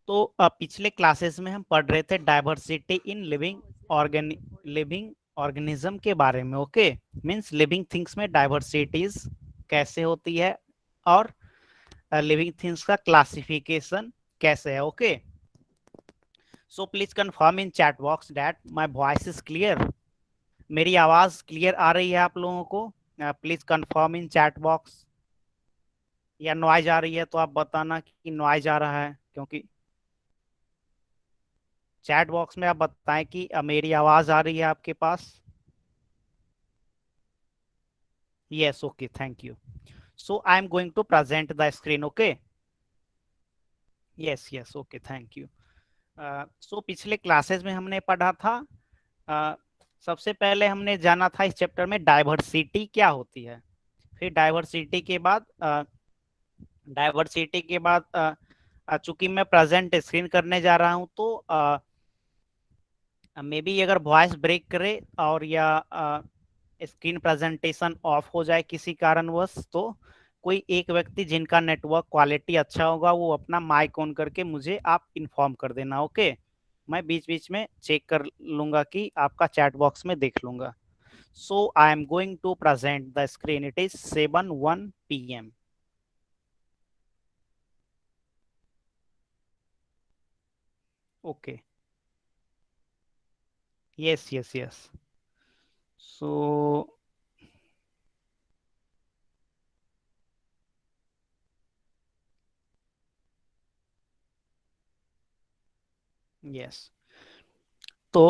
तो पिछले क्लासेस में हम पढ़ रहे थे डाइवर्सिटी इन लिविंग ऑर्गेनिज्म के बारे में। ओके, मींस लिविंग थिंग्स में डाइवर्सिटीज कैसे होती है और लिविंग थिंग्स का क्लासिफिकेशन कैसे है। Okay, so please confirm in chat box that my voice is clear. मेरी आवाज क्लियर आ रही है आप लोगों को? Please confirm in chat box. या नॉइज आ रही है तो आप बताना कि नॉइज आ रहा है, क्योंकि चैट बॉक्स में आप बताएं कि मेरी आवाज आ रही है आपके पास। Yes, okay, thank you. So I am going to present the screen. Okay, yes yes, okay, thank you. So पिछले क्लासेस में हमने पढ़ा था, uh, सबसे पहले हमने जाना था इस चैप्टर में डाइवर्सिटी क्या होती है। फिर डाइवर्सिटी के बाद चूंकि मैं प्रेजेंट स्क्रीन करने जा रहा हूं तो मे बी अगर वॉइस ब्रेक करे और या स्क्रीन प्रेजेंटेशन ऑफ हो जाए किसी कारणवश, तो कोई एक व्यक्ति जिनका नेटवर्क क्वालिटी अच्छा होगा वो अपना माइक ऑन करके मुझे आप इन्फॉर्म कर देना। ओके, मैं बीच बीच में चेक कर लूंगा कि आपका चैट बॉक्स में देख लूंगा। So I am going to present the screen. It is 7:01 PM। Okay, yes yes yes. So yes, तो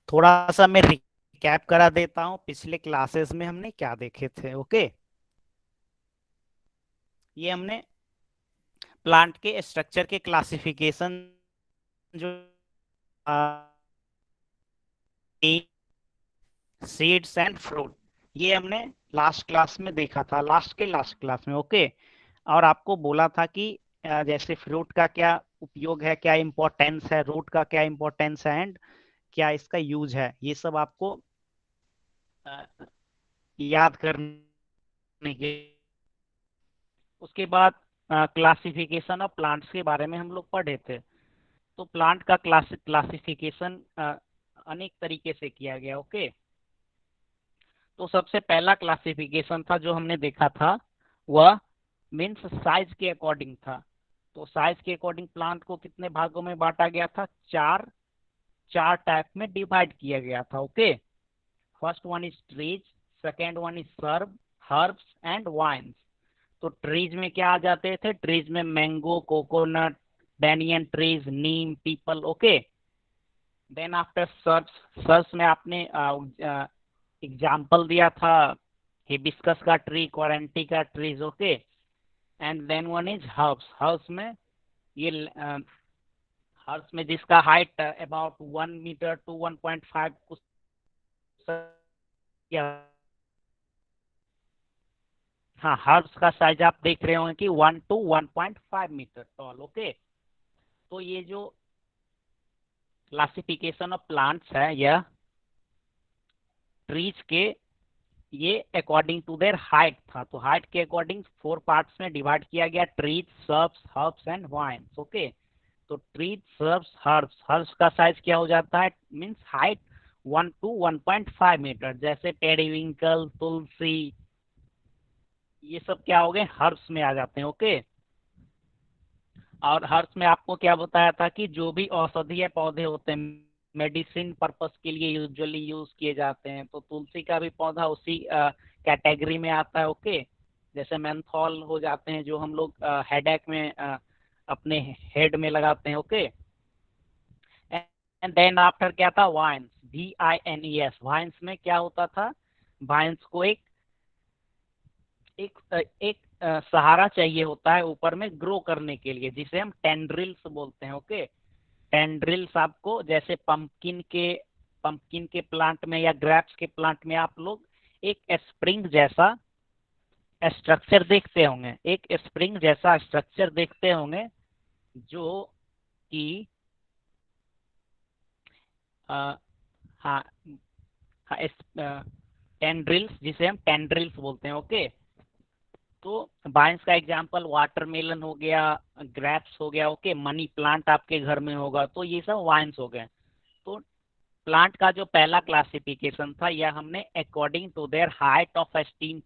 थोड़ा सा मैं रिकैप करा देता हूँ पिछले क्लासेस में हमने क्या देखे थे। ओके, ये हमने प्लांट के स्ट्रक्चर के क्लासिफिकेशन जो सीड्स एंड फ्रूट, ये हमने लास्ट क्लास में देखा था, लास्ट क्लास में। ओके, और आपको बोला था कि जैसे फ्रूट का क्या उपयोग है, क्या इंपॉर्टेंस है, रूट का क्या इंपॉर्टेंस है एंड क्या इसका यूज है, ये सब आपको अ, याद करने के। उसके बाद क्लासिफिकेशन ऑफ प्लांट्स के बारे में हम लोग पढ़े थे। तो प्लांट का क्लासिफिकेशन अनेक तरीके से किया गया। ओके, तो सबसे पहला क्लासिफिकेशन था जो हमने देखा था, वह मीन्स साइज के अकॉर्डिंग था। तो साइज के अकॉर्डिंग प्लांट को कितने भागों में बांटा गया था? चार चार टाइप में डिवाइड किया गया था। Okay, first one is trees, second one is shrubs, herbs and vines. तो ट्रीज में क्या आ जाते थे? ट्रीज में mango, coconut, banyan trees, neem, peepal. Okay, then after shrubs, shrubs में आपने एग्जाम्पल दिया था हिबिस्कस का ट्री, क्वारंटी का trees. Okay, and then one is herbs, herbs में ये हर्ब्स में जिसका हाइट अबाउट 1 मीटर टू 1.5 कुछ हाँ, हर्ब्स का साइज आप देख रहे होंगे कि 1 to 1.5 मीटर टॉल। ओके, तो ये जो क्लासिफिकेशन ऑफ प्लांट्स है, यह ट्रीज के ये अकॉर्डिंग टू देयर हाइट था। तो हाइट के अकॉर्डिंग 4 पार्ट्स में डिवाइड किया गया, trees, shrubs, herbs and vines. Okay, तो ट्रीज, सर्ब्स, हर्ब्स, हर्ब्स का साइज क्या हो जाता है? Means height 1 to 1.5 metre. जैसे पेरिविंकल, तुलसी, ये सब क्या हो गए? हर्ब्स में आ जाते हैं। ओके, और हर्ब्स में आपको क्या बताया था कि जो भी औषधीय पौधे होते हैं, मेडिसिन पर्पस के लिए यूजुअली यूज किए जाते हैं, तो तुलसी का भी पौधा उसी कैटेगरी में आता है। ओके, जैसे मेंथॉल हो जाते हैं जो हम लोग हेडेक में अपने हेड में लगाते हैं। ओके, एंड देन आफ्टर क्या था? Wines, VINES। वाइन्स में क्या होता था? वाइन्स को एक एक सहारा चाहिए होता है ऊपर में ग्रो करने के लिए, जिसे हम टेंड्रिल्स बोलते हैं। ओके, टेंड्रिल्स आपको जैसे पंपकिन के प्लांट में या ग्रेप्स के प्लांट में आप लोग एक स्प्रिंग जैसा स्ट्रक्चर देखते होंगे, एक स्प्रिंग जैसा स्ट्रक्चर देखते होंगे जो कि हाँ हाँ, टेंड्रिल्स, जिसे हम टेंड्रिल्स बोलते हैं। ओके, तो वाइन्स का एग्जांपल वाटरमेलन हो गया, ग्रेप्स हो गया, ओके, मनी प्लांट आपके घर में होगा, तो ये सब वाइन्स हो गए। तो प्लांट का जो पहला क्लासिफिकेशन था यह हमने according to their height of esteem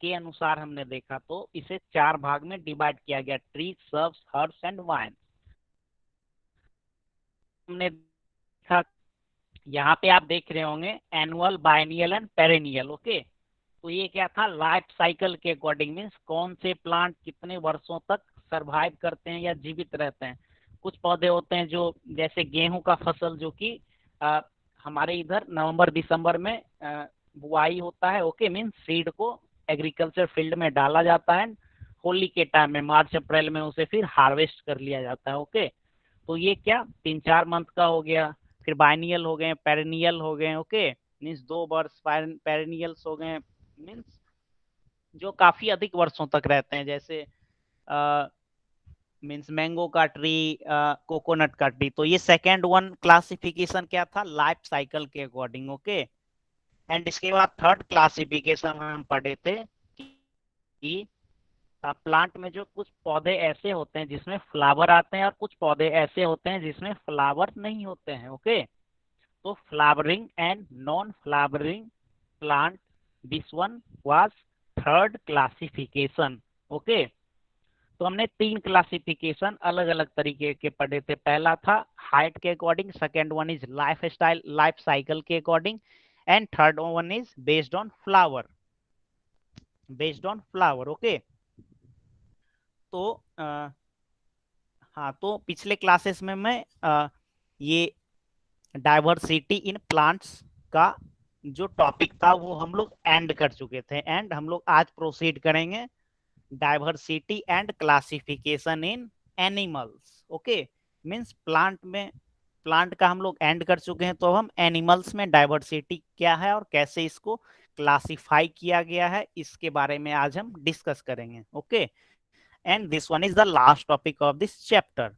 के अनुसार हमने देखा, तो इसे 4 भाग में डिवाइड किया गया, tree, shrubs, herbs and wine. हमने देखा, यहाँ पे आप देख रहे होंगे annual, biennial and perennial, okay. तो ये क्या था, लाइफ साइकिल के अकॉर्डिंग, मीन्स कौन से प्लांट कितने वर्षों तक सरवाइव करते हैं या जीवित रहते हैं। कुछ पौधे होते हैं जो, जैसे गेहूं का फसल, जो कि हमारे इधर नवंबर दिसंबर में बुआई होता है, ओके, मीन्स सीड को एग्रीकल्चर फील्ड में डाला जाता है, होली के टाइम में मार्च अप्रैल में उसे फिर हार्वेस्ट कर लिया जाता है, ओके। तो ये क्या 3-4 मंथ का हो गया। फिर बाइनियल हो गए, पेरेनियल हो गए, ओके, मीन्स 2 वर्ष। पेरेनियल्स हो गए मीन्स जो काफी अधिक वर्षों तक रहते हैं, जैसे मीन्स मैंगो का ट्री, कोकोनट का ट्री। तो ये सेकेंड वन क्लासिफिकेशन क्या था, लाइफ साइकिल के अकॉर्डिंग, ओके। एंड इसके बाद थर्ड क्लासिफिकेशन हम पढ़े थे कि प्लांट में जो कुछ पौधे ऐसे होते हैं जिसमें फ्लावर आते हैं और कुछ पौधे ऐसे होते हैं जिसमें फ्लावर नहीं होते हैं, ओके। तो flowering and non flowering plant, this one was third classification, okay. तो हमने 3 क्लासिफिकेशन अलग अलग तरीके के पढ़े थे। पहला था हाइट के according, second one is lifestyle, life cycle के according, and third one is based on flower, based on flower, okay. तो हाँ, तो पिछले क्लासेस में मैं ये डाइवर्सिटी इन प्लांट्स का जो टॉपिक था वो हम लोग एंड कर चुके थे, एंड हम लोग आज प्रोसीड करेंगे diversity and classification in animals, okay. Means plant में, प्लांट का हम लोग एंड कर चुके हैं, तो हम एनिमल्स में डाइवर्सिटी क्या है और कैसे इसको क्लासिफाई किया गया है, इसके बारे में आज हम डिस्कस करेंगे, okay. And this one is the last topic of this chapter.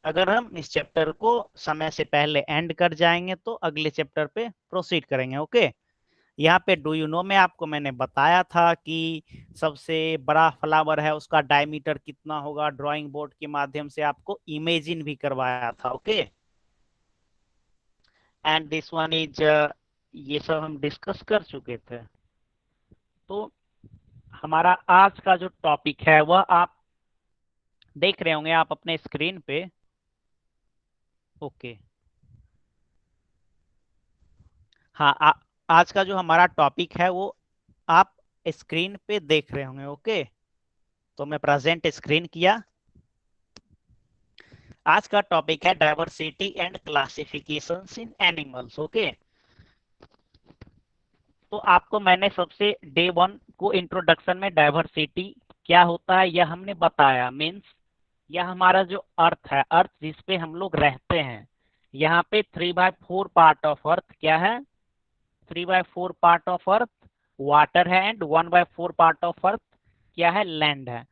अगर हम इस चैप्टर को समय से पहले एंड कर जाएंगे तो अगले चैप्टर पे प्रोसीड करेंगे, ओके। यहाँ पे डू यू नो में आपको मैंने बताया था कि सबसे बड़ा फ्लावर है उसका डायमीटर कितना होगा, ड्राइंग बोर्ड के माध्यम से आपको इमेजिन भी करवाया था, okay. And this one is, ये सब हम डिस्कस कर चुके थे। तो हमारा आज का जो टॉपिक है वह आप देख रहे होंगे आप अपने स्क्रीन पे, ओके। हाँ, आज का जो हमारा टॉपिक है वो आप स्क्रीन पे देख रहे होंगे, ओके। तो मैं प्रेजेंट स्क्रीन किया। आज का टॉपिक है diversity and classifications in animals, okay. तो आपको मैंने सबसे डे 1 को इंट्रोडक्शन में डाइवर्सिटी क्या होता है यह हमने बताया। मीन्स यह हमारा जो अर्थ है, अर्थ जिस पे हम लोग रहते हैं, यहाँ पे 3/4 पार्ट ऑफ अर्थ क्या है, 3/4 पार्ट ऑफ अर्थ वाटर है, एंड 1/4 पार्ट ऑफ अर्थ क्या है, लैंड है।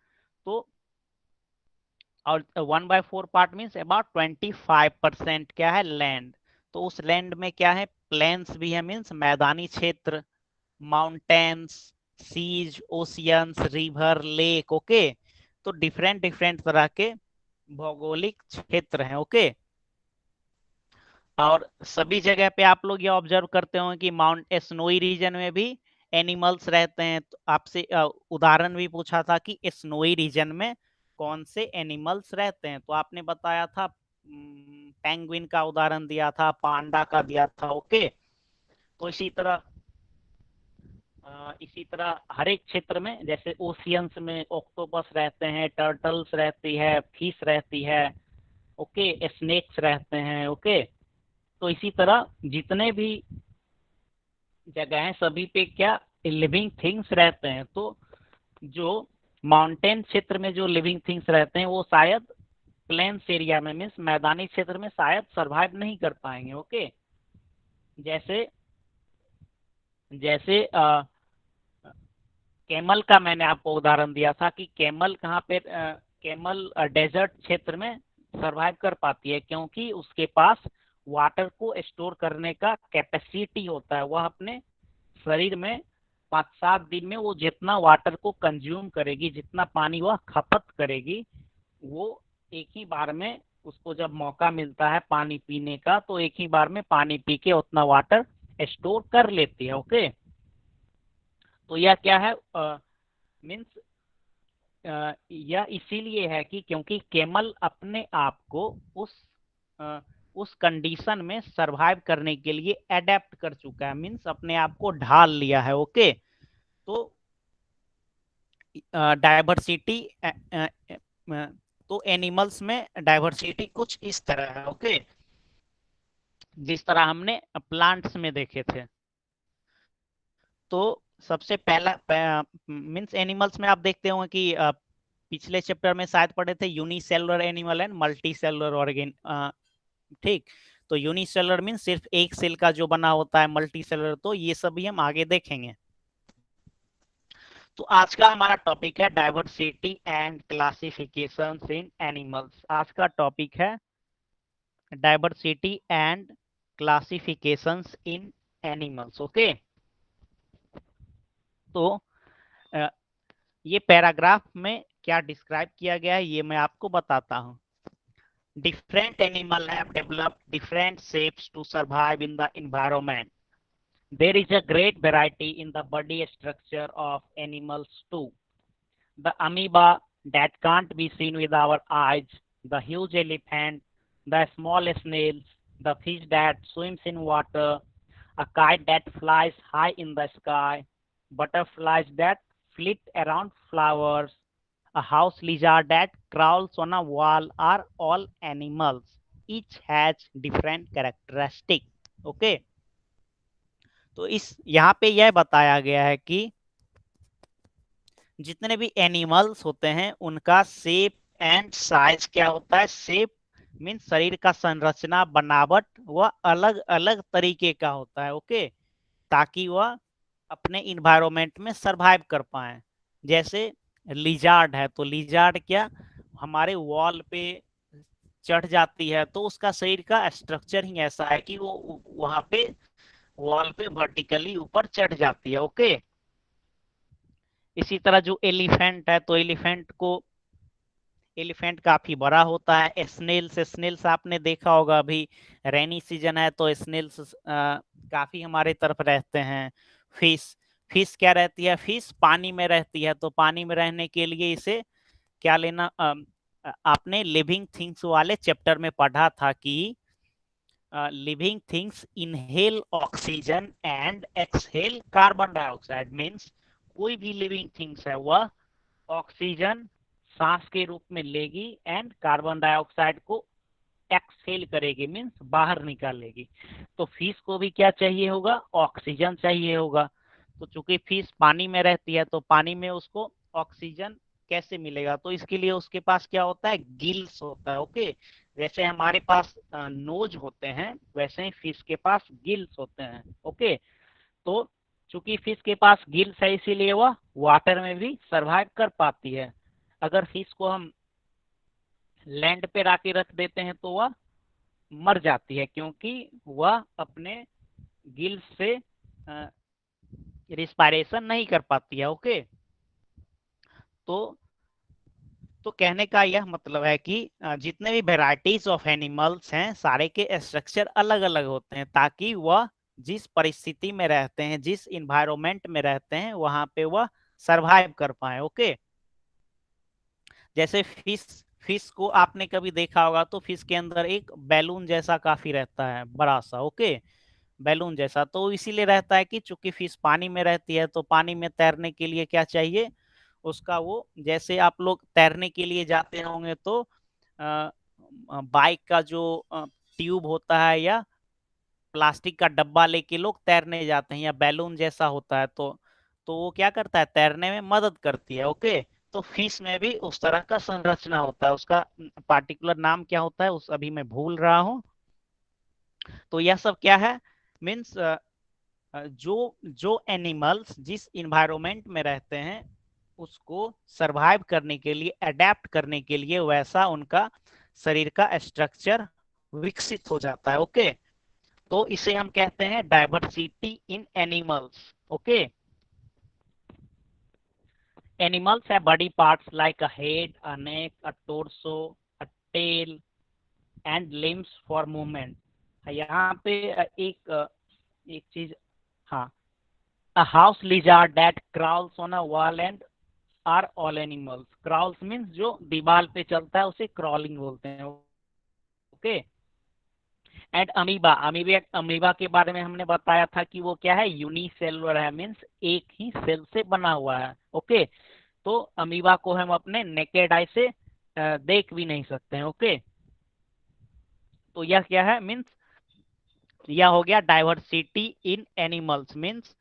तो और 1/4 पार्ट मीन्स अबाउट 25% क्या है, लैंड। तो उस लैंड में क्या है, प्लेन्स भी है, मीन्स मैदानी क्षेत्र, mountains, seas, oceans, river, lake, okay. तो डिफरेंट डिफरेंट तरह के भौगोलिक क्षेत्र हैं, ओके। और सभी जगह पे आप लोग ये ऑब्जर्व करते होंगे कि माउंट स्नोई रीजन में भी एनिमल्स रहते हैं। तो आपसे उदाहरण भी पूछा था कि स्नोई रीजन में कौन से एनिमल्स रहते हैं, तो आपने बताया था पेंगुइन का उदाहरण दिया था, पांडा का दिया था, ओके। तो इसी तरह हर एक क्षेत्र में, जैसे ओशियंस में ऑक्टोपस रहते हैं, टर्टल्स रहती है, फिश रहती है, ओके, स्नेक्स रहते हैं, ओके। तो इसी तरह जितने भी जगह हैं सभी पे क्या लिविंग थिंग्स रहते हैं। तो जो माउंटेन क्षेत्र में जो लिविंग थिंग्स रहते हैं वो शायद प्लेन्स एरिया में, मीन्स मैदानी क्षेत्र में शायद सरवाइव नहीं कर पाएंगे, ओके। जैसे जैसे कैमल का मैंने आपको उदाहरण दिया था कि कैमल कहाँ पे, कैमल डेजर्ट क्षेत्र में सरवाइव कर पाती है, क्योंकि उसके पास वाटर को स्टोर करने का कैपेसिटी होता है, वह अपने शरीर में 5-7 दिन में वो जितना वाटर को कंज्यूम करेगी, जितना पानी वह खपत करेगी, वो एक ही बार में उसको जब मौका मिलता है पानी पीने का तो एक ही बार में पानी पी के उतना वाटर स्टोर कर लेती है। ओके, तो यह क्या है, मीन्स यह इसीलिए है कि क्योंकि केमल अपने आप को उस अ, उस कंडीशन में सरवाइव करने के लिए अडेप्ट कर चुका है, मीन्स अपने आप को ढाल लिया है। ओके, तो डाइवर्सिटी, तो एनिमल्स में डाइवर्सिटी कुछ इस तरह है। ओके, जिस तरह हमने प्लांट्स में देखे थे। तो सबसे पहला मीन्स एनिमल्स में आप देखते होंगे कि पिछले चैप्टर में शायद पढ़े थे unicellular animal and multi cellular organ. ठीक, तो यूनिसेलुलर मीन्स सिर्फ एक सेल का जो बना होता है, मल्टी सेलुलर तो ये सब भी हम आगे देखेंगे। तो आज का हमारा टॉपिक है diversity and classifications in animals. आज का टॉपिक है diversity and classifications in animals. Okay, तो ये पैराग्राफ में क्या डिस्क्राइब किया गया है ये मैं आपको बताता हूँ। Different animals have developed different shapes to survive in the environment. There is a great variety in the body structure of animals too. The amoeba that can't be seen with our eyes, the huge elephant, the small snails, the fish that swims in water, a kite that flies high in the sky, butterflies that flit around flowers, a house lizard that crawls on a wall are all animals. Each has different characteristic. Okay, तो इस यहाँ पे यह बताया गया है कि जितने भी एनिमल्स होते हैं उनका शेप एंड साइज क्या होता है। शेप मीन शरीर का संरचना, बनावट वह अलग अलग तरीके का होता है। ओके, ताकि वह अपने इन्वायरमेंट में सरवाइव कर पाए। जैसे लिजार्ड है तो लिजार्ड क्या हमारे वॉल पे चढ़ जाती है, तो उसका शरीर का स्ट्रक्चर ही ऐसा है कि वो वहां पे वॉल पे वर्टिकली ऊपर चढ़ जाती है। ओके, इसी तरह जो एलिफेंट है तो एलिफेंट काफी बड़ा होता है। स्नेल्स आपने देखा होगा, अभी रेनी सीजन है तो स्नेल्स काफी हमारे तरफ रहते हैं। फिश फिश क्या रहती है, फिश पानी में रहती है, तो पानी में रहने के लिए इसे क्या लेना, आपने लिविंग थिंग्स वाले चैप्टर में पढ़ा था कि living things inhale oxygen and exhale carbon dioxide. Means कोई भी लिविंग थिंग्स है वह ऑक्सीजन सांस के रूप में लेगी एंड कार्बन डाइऑक्साइड को एक्सहेल करेगी, मीन्स बाहर निकालेगी। तो फिश को भी क्या चाहिए होगा, ऑक्सीजन चाहिए होगा। तो चूंकि फिश पानी में रहती है तो पानी में उसको ऑक्सीजन कैसे मिलेगा, तो इसके लिए उसके पास क्या होता है, गिल्स होता है। ओके, जैसे हमारे पास नोज होते हैं वैसे ही फिश के पास गिल्स होते हैं। ओके, तो चूंकि फिश के पास गिल्स है इसीलिए वह वाटर में भी सरवाइव कर पाती है। अगर फिश को हम लैंड पे राके रख देते हैं तो वह मर जाती है, क्योंकि वह अपने गिल्स से रिस्पायरेशन नहीं कर पाती है। ओके, तो कहने का यह मतलब है कि जितने भी वेराइटीज ऑफ एनिमल्स हैं सारे के स्ट्रक्चर अलग अलग होते हैं, ताकि वह जिस परिस्थिति में रहते हैं, जिस इन्वायरमेंट में रहते हैं वहां पे वह सरवाइव कर पाए। ओके, जैसे फिश को आपने कभी देखा होगा तो फिश के अंदर एक बैलून जैसा काफी रहता है, बड़ा सा। ओके, बैलून जैसा तो इसीलिए रहता है कि चूंकि फिश पानी में रहती है तो पानी में तैरने के लिए क्या चाहिए उसका, वो जैसे आप लोग तैरने के लिए जाते होंगे तो बाइक का जो ट्यूब होता है या प्लास्टिक का डब्बा लेके लोग तैरने जाते हैं, या बैलून जैसा होता है, तो वो क्या करता है, तैरने में मदद करती है। ओके, तो फिश में भी उस तरह का संरचना होता है, उसका पार्टिकुलर नाम क्या होता है उस अभी मैं भूल रहा हूँ। तो यह सब क्या है, मीन्स जो जो एनिमल्स जिस इन्वायरमेंट में रहते हैं उसको सरवाइव करने के लिए, अडेप्ट करने के लिए वैसा उनका शरीर का स्ट्रक्चर विकसित हो जाता है। ओके, तो इसे हम कहते हैं diversity in animals. Okay, Animals have body parts like a head, a neck, a torso, a tail and limbs for movement. यहाँ पे एक चीज, हाँ, a house lizard that crawls on a wall and are all animals. Crawls means जो दीवार पे चलता है उसे crawling बोलते हैं, ओके। एंड अमीबा, अमीबा के बारे में हमने बताया था कि वो क्या है, यूनिसेलुलर है, मीन्स एक ही सेल से बना हुआ है, ओके। तो अमीबा को हम अपने नेकेड आई से देख भी नहीं सकते हैं, ओके। तो यह क्या है, मीन्स यह हो गया डाइवर्सिटी इन एनिमल्स, मीन्स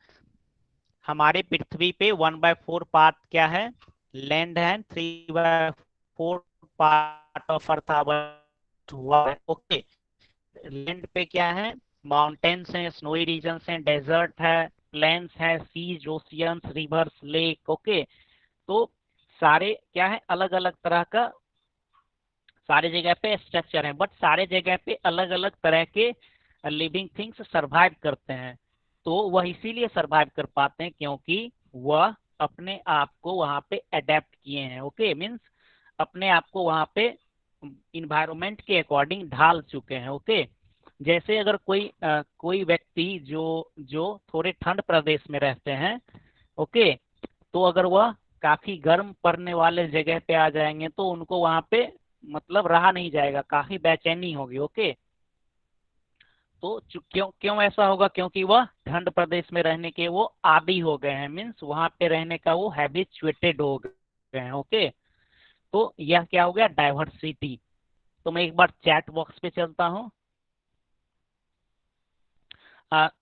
हमारे पृथ्वी पे 1/4 पार्ट क्या है, लैंड है, 3/4 पार्ट ऑफ अर्थ हुआ है, ओके। लैंड पे क्या है, माउंटेन्स हैं, स्नोई रीजन्स हैं, डेजर्ट है, प्लेन्स है, seas, oceans, rivers, lake, okay. तो सारे क्या है, अलग अलग तरह का सारे जगह पे स्ट्रक्चर है, बट सारे जगह पे अलग अलग तरह के लिविंग थिंग्स सरवाइव करते हैं। तो वह इसीलिए सरवाइव कर पाते हैं क्योंकि वह अपने आप को वहां पे अडेप्ट किए हैं, ओके। मीन्स अपने आप को वहां पे इन्वायरमेंट के अकॉर्डिंग ढाल चुके हैं, ओके। जैसे अगर कोई व्यक्ति जो जो थोड़े ठंड प्रदेश में रहते हैं, ओके, तो अगर वह काफी गर्म पड़ने वाले जगह पे आ जाएंगे तो उनको वहां पे मतलब रहा नहीं जाएगा, काफी बेचैनी होगी, ओके। तो क्यों क्यों ऐसा होगा, क्योंकि वह ठंड प्रदेश में रहने के वो आदी हो गए हैं, मीन्स वहां पे रहने का वो हैबिचुएटेड हो गए हैं, ओके। तो यह क्या हो गया, डाइवर्सिटी। तो मैं एक बार चैट बॉक्स पे चलता हूँ।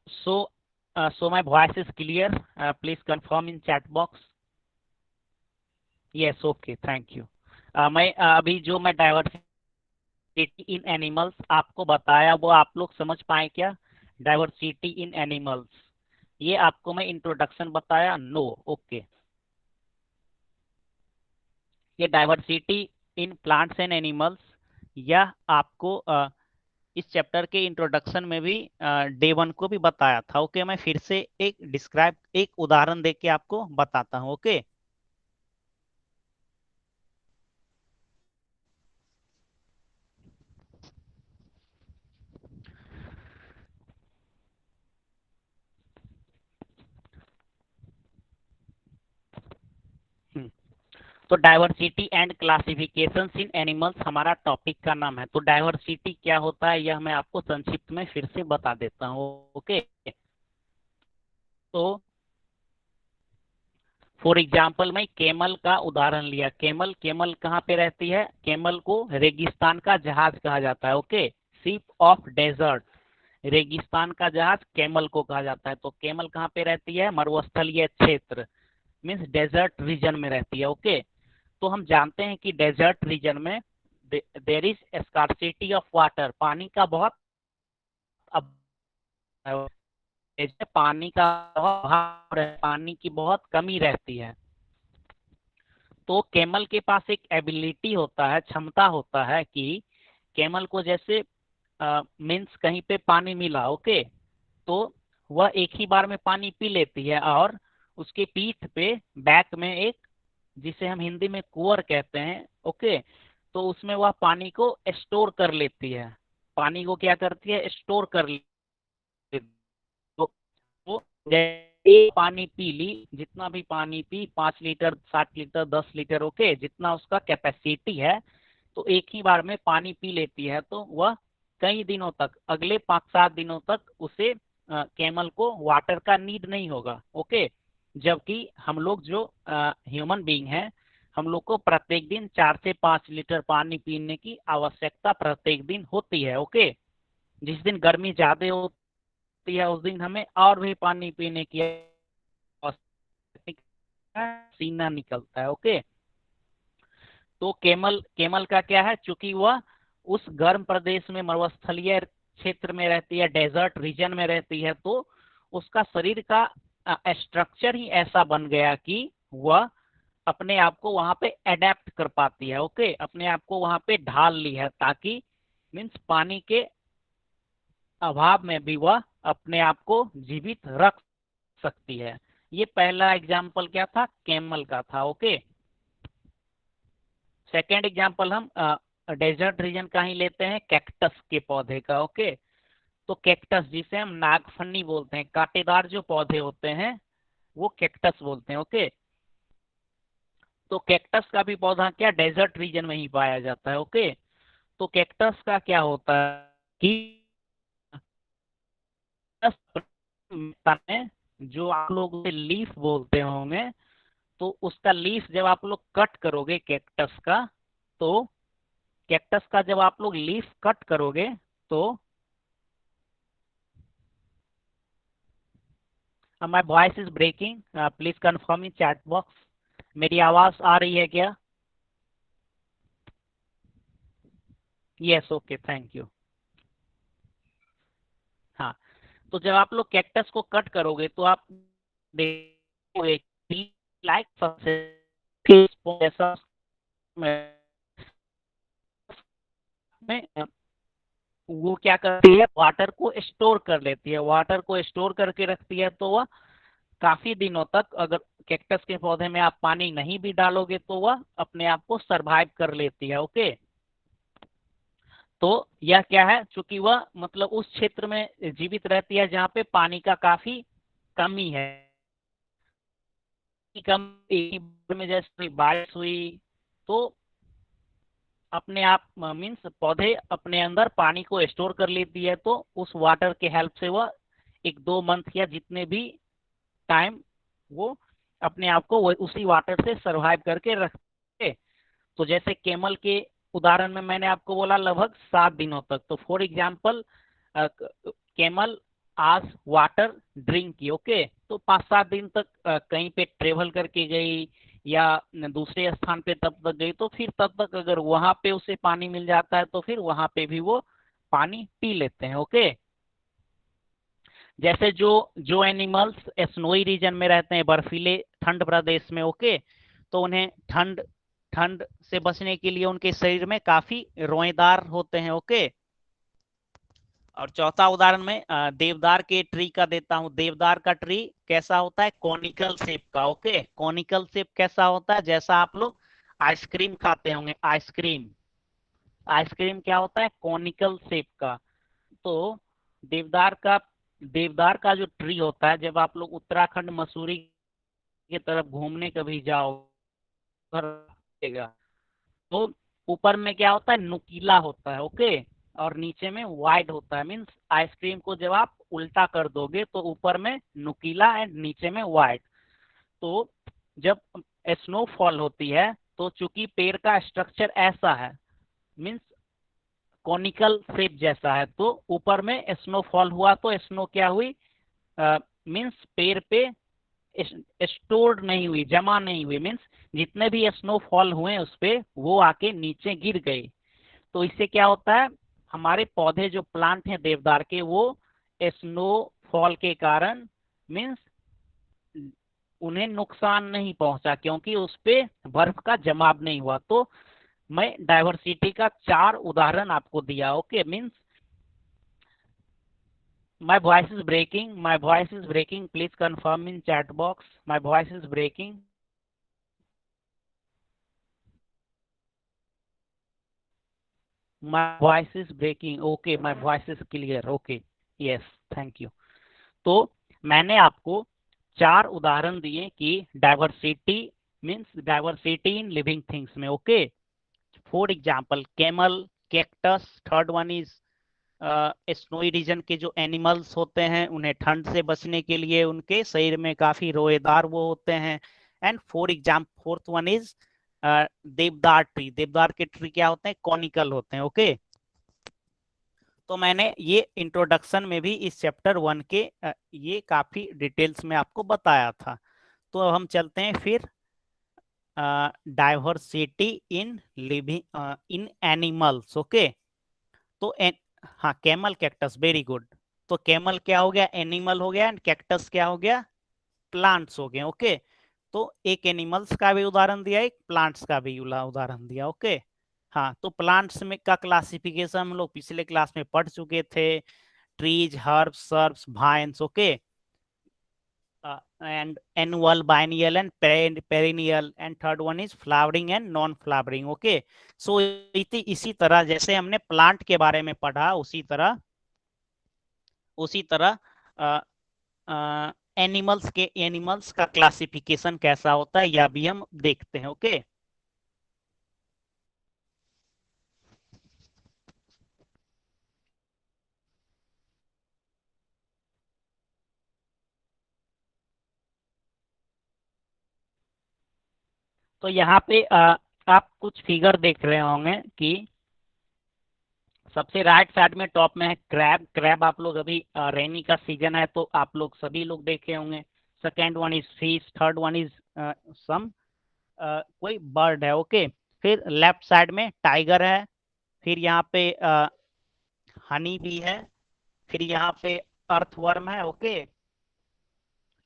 So my voice is clear, please confirm in chat box. Yes, okay, thank you. मैं अभी जो मैं डाइवर्सिटी इन एनिमल्स आपको बताया वो आप लोग समझ पाए क्या, डाइवर्सिटी इन एनिमल्स, ये आपको मैं इंट्रोडक्शन बताया, नो, ओके। ये diversity in plants and animals, यह आपको इस चैप्टर के इंट्रोडक्शन में भी डे 1 को भी बताया था, ओके। मैं फिर से एक उदाहरण दे के आपको बताता हूँ, ओके। तो diversity and classification in animals हमारा टॉपिक का नाम है। तो डाइवर्सिटी क्या होता है यह मैं आपको संक्षिप्त में फिर से बता देता हूँ, ओके। तो फॉर एग्जाम्पल मैं केमल का उदाहरण लिया, केमल केमल कहाँ पे रहती है, केमल को रेगिस्तान का जहाज कहा जाता है, ओके। शिप ऑफ डेजर्ट, रेगिस्तान का जहाज केमल को कहा जाता है। तो केमल कहाँ पे रहती है, मरुस्थलीय क्षेत्र, मीन्स डेजर्ट रीजन में रहती है, ओके। तो हम जानते हैं कि डेजर्ट रीजन में there is scarcity of water, पानी का बहुत पानी का अभाव, पानी की बहुत कमी रहती है। तो कैमल के पास एक एबिलिटी होता है, क्षमता होता है कि कैमल को जैसे मीन्स कहीं पे पानी मिला, ओके, तो वह एक ही बार में पानी पी लेती है और उसके पीठ पे बैक में एक, जिसे हम हिंदी में कुंवर कहते हैं, ओके, तो उसमें वह पानी को स्टोर कर लेती है, पानी को क्या करती है, स्टोर कर लेती है। तो एक पानी पी ली, जितना भी पानी P, 5 litre, 7 litre, 10 litre, okay, जितना उसका कैपेसिटी है, तो एक ही बार में पानी पी लेती है। तो वह कई दिनों तक, अगले 5-7 दिनों तक उसे कैमल को वाटर का नीड नहीं होगा, ओके। जबकि हम लोग जो ह्यूमन बीइंग है, हम लोग को प्रत्येक दिन 4 से 5 लीटर पानी पीने की आवश्यकता प्रत्येक दिन होती है, ओके। जिस दिन गर्मी ज्यादा होती है उस दिन हमें और भी पानी पीने की सीना निकलता है, ओके। तो केमल केमल का क्या है, चूंकि वह उस गर्म प्रदेश में मरुस्थलीय क्षेत्र में रहती है, डेजर्ट रीजन में रहती है, तो उसका शरीर का स्ट्रक्चर ही ऐसा बन गया कि वह अपने आप को वहां पे अडेप्ट कर पाती है, ओके, अपने आप को वहां पे ढाल ली है, ताकि मीन्स पानी के अभाव में भी वह अपने आप को जीवित रख सकती है। ये पहला एग्जाम्पल क्या था, कैमल का था। ओके, सेकेंड एग्जाम्पल हम डेजर्ट रीजन का ही लेते हैं, कैक्टस के पौधे का। ओके, तो कैक्टस जिसे हम नागफनी बोलते हैं, कांटेदार जो पौधे होते हैं वो कैक्टस बोलते हैं। ओके, तो कैक्टस का भी पौधा क्या डेजर्ट रीजन में ही पाया जाता है। ओके, तो कैक्टस का क्या होता है कि में जो आप लोग उसे लीफ बोलते होंगे, तो उसका लीफ जब आप लोग कट करोगे कैक्टस का, तो कैक्टस का जब आप लोग लीफ कट करोगे तो my voice is breaking, please confirm in chat box. मेरी आवाज आ रही है क्या? Yes, okay, thank you. हाँ, तो जब आप लोग कैक्टस को कट करोगे तो आप देखोगे लाइक जैसा में वो क्या करती है, वाटर को स्टोर कर लेती है, वाटर को स्टोर करके रखती है, तो वह काफी दिनों तक, अगर कैक्टस के पौधे में आप पानी नहीं भी डालोगे तो वह अपने आप को सरवाइव कर लेती है। ओके, तो यह क्या है, चूंकि वह मतलब उस क्षेत्र में जीवित रहती है जहाँ पे पानी का काफी कमी है। कम एक ही बार में जैसे बारिश हुई तो अपने आप मीन्स पौधे अपने अंदर पानी को स्टोर कर लेती है, तो उस वाटर के हेल्प से वह 1-2 मंथ या जितने भी टाइम वो अपने आप को उसी वाटर से सरवाइव करके रखते। तो जैसे केमल के उदाहरण में मैंने आपको बोला लगभग 7 दिनों तक, तो फॉर एग्जाम्पल केमल आज वाटर ड्रिंक की। ओके, तो 5-7 दिन तक कहीं पे ट्रेवल करके गई या दूसरे स्थान पे तब तक गई, तो फिर तब तक अगर वहां पे उसे पानी मिल जाता है तो फिर वहां पे भी वो पानी पी लेते हैं। ओके, जैसे जो जो एनिमल्स स्नोई रीजन में रहते हैं, बर्फीले ठंड प्रदेश में। ओके, तो उन्हें ठंड ठंड से बचने के लिए उनके शरीर में काफी रोएदार होते हैं। ओके, और चौथा उदाहरण में देवदार के ट्री का देता हूं। देवदार का ट्री कैसा होता है, कॉनिकल शेप का। ओके, कॉनिकल शेप कैसा होता है, जैसा आप लोग आइसक्रीम खाते होंगे, आइसक्रीम आइसक्रीम क्या होता है, कॉनिकल शेप का। तो देवदार का देवदार का जो ट्री होता है, जब आप लोग उत्तराखंड मसूरी की तरफ घूमने कभी जाओ तो ऊपर में क्या होता है, नुकीला होता है। ओके, और नीचे में वाइड होता है, मीन्स आइसक्रीम को जब आप उल्टा कर दोगे तो ऊपर में नुकीला एंड नीचे में वाइड। तो जब स्नोफॉल होती है तो चूंकि पेड़ का स्ट्रक्चर ऐसा है, मीन्स कॉनिकल शेप जैसा है, तो ऊपर में स्नोफॉल हुआ तो स्नो क्या हुई, मीन्स पेड़ पे स्टोर्ड नहीं हुई, जमा नहीं हुई, मीन्स जितने भी स्नोफॉल हुए उस पे वो आके नीचे गिर गए। तो इससे क्या होता है, हमारे पौधे जो प्लांट हैं देवदार के, वो स्नोफॉल के कारण मीन्स उन्हें नुकसान नहीं पहुंचा, क्योंकि उस पे बर्फ का जमाव नहीं हुआ। तो मैं डाइवर्सिटी का 4 उदाहरण आपको दिया। Okay, means my voice is breaking, my voice is breaking, please confirm in chat box, my voice is breaking. My voice is breaking, okay, my voice is clear, okay, yes, thank you. तो मैंने आपको 4 उदाहरण दिए कि diversity means diversity in living things में। Okay, for example camel, cactus, third one is snowy region के जो animals होते हैं उन्हें ठंड से बचने के लिए उनके शरीर में काफी रोएदार वो होते हैं। And for example fourth one is देवदार ट्री। देवदार के ट्री क्या होते हैं, कॉनिकल होते हैं। ओके, तो मैंने ये इंट्रोडक्शन में भी इस चैप्टर 1 के ये काफी डिटेल्स में आपको बताया था। तो अब हम चलते हैं फिर diversity in living in animals. Okay, तो हाँ, कैमल कैक्टस, वेरी गुड। तो कैमल क्या हो गया, एनिमल हो गया, एंड कैक्टस क्या हो गया, प्लांट्स हो गए। ओके, तो एक एनिमल्स का भी उदाहरण दिया, एक प्लांट्स का भी उदाहरण दिया। ओके, हाँ, तो प्लांट्स में का क्लासिफिकेशन हम लोग पिछले क्लास में पढ़ चुके थे, trees, herbs, shrubs, vines. Okay, and annual, biennial and perennial, and third one is flowering and non flowering. Okay, so इसी तरह जैसे हमने प्लांट के बारे में पढ़ा, उसी तरह एनिमल्स का क्लासिफिकेशन कैसा होता है यह भी हम देखते हैं। ओके, तो यहाँ पे आप कुछ फिगर देख रहे होंगे कि सबसे राइट साइड में टॉप में है क्रैब। क्रैब आप लोग अभी रेनी का सीजन है तो आप लोग सभी लोग देखे होंगे। Second one is fish, third one is some कोई बर्ड है। ओके, फिर लेफ्ट साइड में टाइगर है, फिर यहाँ पे हनी भी है, फिर यहाँ पे अर्थवर्म है। ओके,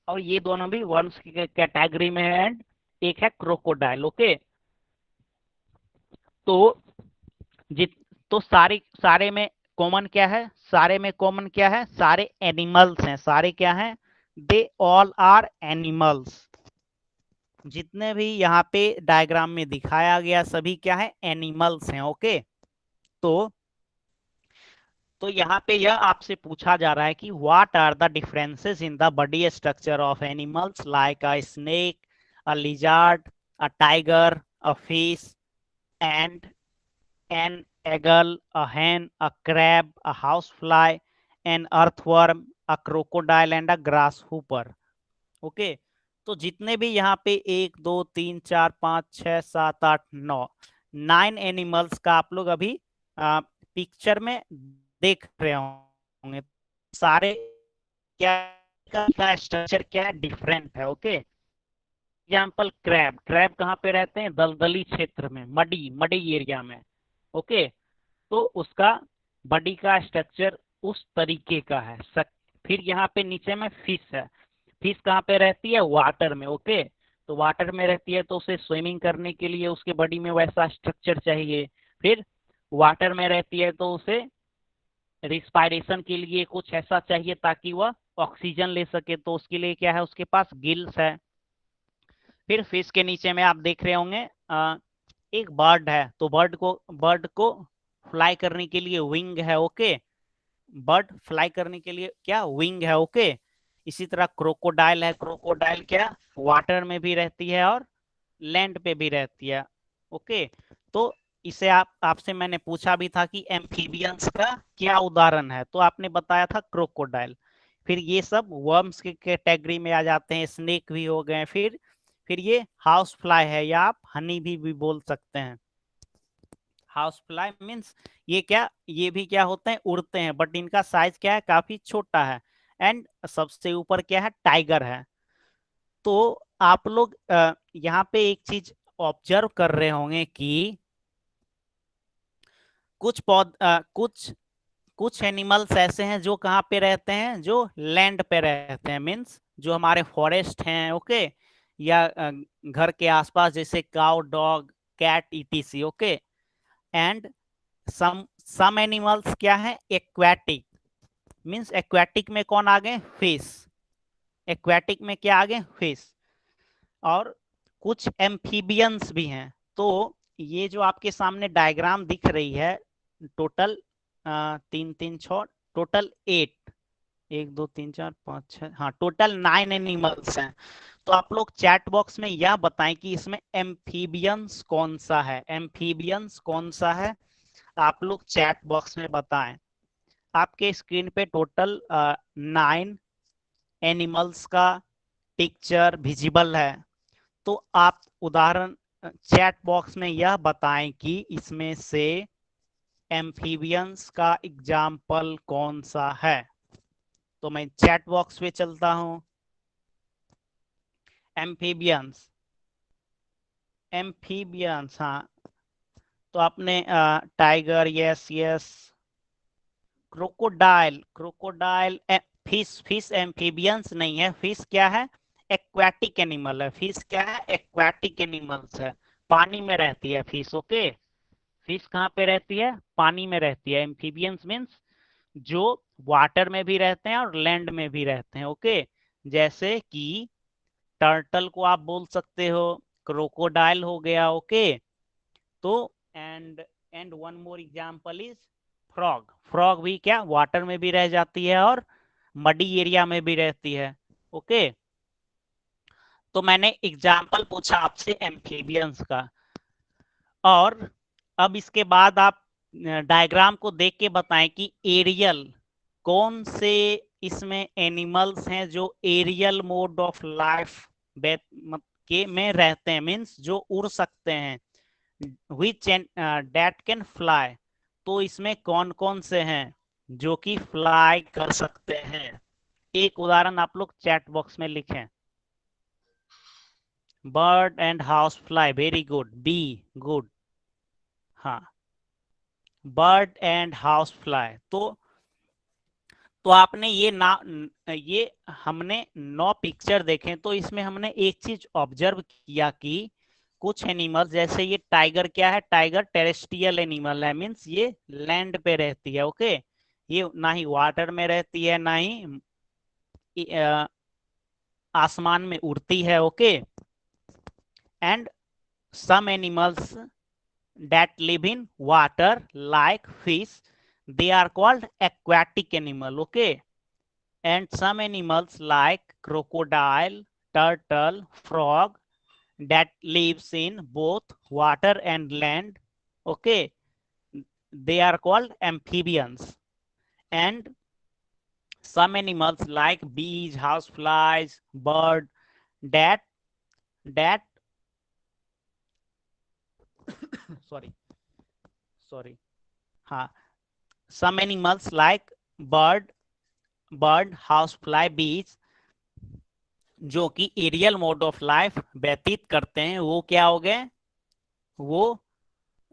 और ये दोनों भी वर्म्स की कैटेगरी में है। एंड एक है क्रोकोडाइल। ओके, तो जित तो सारे में कॉमन क्या है, सारे एनिमल्स हैं। सारे क्या हैं, दे ऑल आर एनिमल्स। जितने भी यहाँ पे डायग्राम में दिखाया गया सभी क्या है, एनिमल्स हैं। ओके, तो यहाँ पे यह आपसे पूछा जा रहा है कि what are the differences in the body structure of animals like a snake, a lizard, a tiger, a fish and an eagle, a hen, a crab, a housefly, an earthworm, a crocodile and a grasshopper. Okay, तो जितने भी यहाँ पे 1 2 3 4 5 6 7 8 9 9 animals का आप लोग अभी picture में देख रहे होंगे। सारे क्या का स्ट्रक्चर क्या है, डिफरेंट है। Okay, example crab. क्रैब कहाँ पे रहते हैं, दलदली क्षेत्र में, मडी मडी एरिया में। ओके, तो उसका बॉडी का स्ट्रक्चर उस तरीके का है। फिर यहाँ पे नीचे में फिश है। फिश कहाँ पे रहती है, वाटर में। ओके, तो वाटर में रहती है तो उसे स्विमिंग करने के लिए उसके बॉडी में वैसा स्ट्रक्चर चाहिए। फिर वाटर में रहती है तो उसे रिस्पायरेशन के लिए कुछ ऐसा चाहिए ताकि वह ऑक्सीजन ले सके, तो उसके लिए क्या है, उसके पास गिल्स है। फिर फिश के नीचे में आप देख रहे होंगे एक बर्ड है, तो बर्ड को फ्लाई करने के लिए विंग है। ओके, बर्ड फ्लाई करने के लिए क्या, विंग है। ओके, इसी तरह क्रोकोडाइल है। क्रोकोडाइल क्या, वाटर में भी रहती है और लैंड पे भी रहती है। ओके, तो इसे आपसे मैंने पूछा भी था कि एम्फीबियंस का क्या उदाहरण है, तो आपने बताया था क्रोकोडाइल। फिर ये सब वर्म्स के कैटेगरी में आ जाते हैं, स्नेक भी हो गए। फिर ये हाउस फ्लाई है, या आप हनी भी बोल सकते हैं। हाउस फ्लाई मीन्स ये भी क्या होते हैं, उड़ते हैं, बट इनका साइज क्या है, काफी छोटा है। एंड सबसे ऊपर क्या है, टाइगर है। तो आप लोग यहाँ पे एक चीज ऑब्जर्व कर रहे होंगे कि कुछ एनिमल्स ऐसे हैं जो कहाँ पे रहते हैं, जो लैंड पे रहते हैं, मीन्स जो हमारे फॉरेस्ट हैं। ओके, या घर के आसपास, जैसे cow, dog, cat, etc. Okay, and some animals क्या है, एक्वेटिक। मीन्स एक्वेटिक में कौन आ गए, फिश। एक्वेटिक में क्या आ गए, फिश। और कुछ एम्फीबियंस भी हैं। तो ये जो आपके सामने डायग्राम दिख रही है, टोटल 3 3 6, टोटल 8, 1 2 3 4 5 6, हाँ, टोटल 9 एनिमल्स हैं। तो आप लोग चैट बॉक्स में यह बताएं कि इसमें एम्फीबियंस कौन सा है, एम्फीबियंस कौन सा है, आप लोग चैट बॉक्स में बताएं। आपके स्क्रीन पे टोटल 9 एनिमल्स का पिक्चर विजिबल है। तो आप उदाहरण चैट बॉक्स में यह बताएं कि इसमें से एम्फीबियंस का एग्जाम्पल कौन सा है। तो मैं चैट बॉक्स पे चलता हूं। एम्फीबियंस, हाँ, तो आपने tiger, yes yes. Crocodile fish amphibians नहीं है। फिश क्या है, एक्वाटिक एनिमल है। फिश क्या है, एक्वाटिक एनिमल्स है, पानी में रहती है फिश। ओके, फिश कहाँ पे रहती है, पानी में रहती है। एम्फीबियंस मीन्स जो वाटर में भी रहते हैं और लैंड में भी रहते हैं। ओके, जैसे कि टर्टल को आप बोल सकते हो, क्रोकोडाइल हो गया, ओके। तो and one more example is frog. Frog भी क्या वाटर में भी रह जाती है और मडी एरिया में भी रहती है, ओके। तो मैंने एग्जांपल पूछा आपसे एम्फीबियंस का, और अब इसके बाद आप डायग्राम को देख के बताएं कि एरियल कौन से इसमें एनिमल्स हैं जो एरियल मोड ऑफ लाइफ के में रहते हैं, मीन्स जो उड़ सकते हैं, विच डेट कैन फ्लाई। तो इसमें कौन कौन से हैं जो कि फ्लाई कर सकते हैं? एक उदाहरण आप लोग चैट बॉक्स में लिखें। Bird and house fly, very good, be good. हाँ, बर्ड एंड हाउस फ्लाई। तो आपने ये हमने 9 पिक्चर देखे, तो इसमें हमने एक चीज ऑब्जर्व किया कि कुछ एनिमल, जैसे ये टाइगर, क्या है, टाइगर टेरेस्ट्रियल एनिमल है, मीन्स ये लैंड पे रहती है, ओके। ये ना ही वाटर में रहती है, ना ही आसमान में उड़ती है, okay. And some animals that live in water like fish, they are called aquatic animal, okay. And some animals like crocodile, turtle, frog that lives in both water and land, okay, they are called amphibians. And some animals like bees, houseflies, bird that that sorry sorry हाँ, some animals like bird house fly, बीज, जो कि aerial mode of life व्यतीत करते हैं, वो क्या हो गए, वो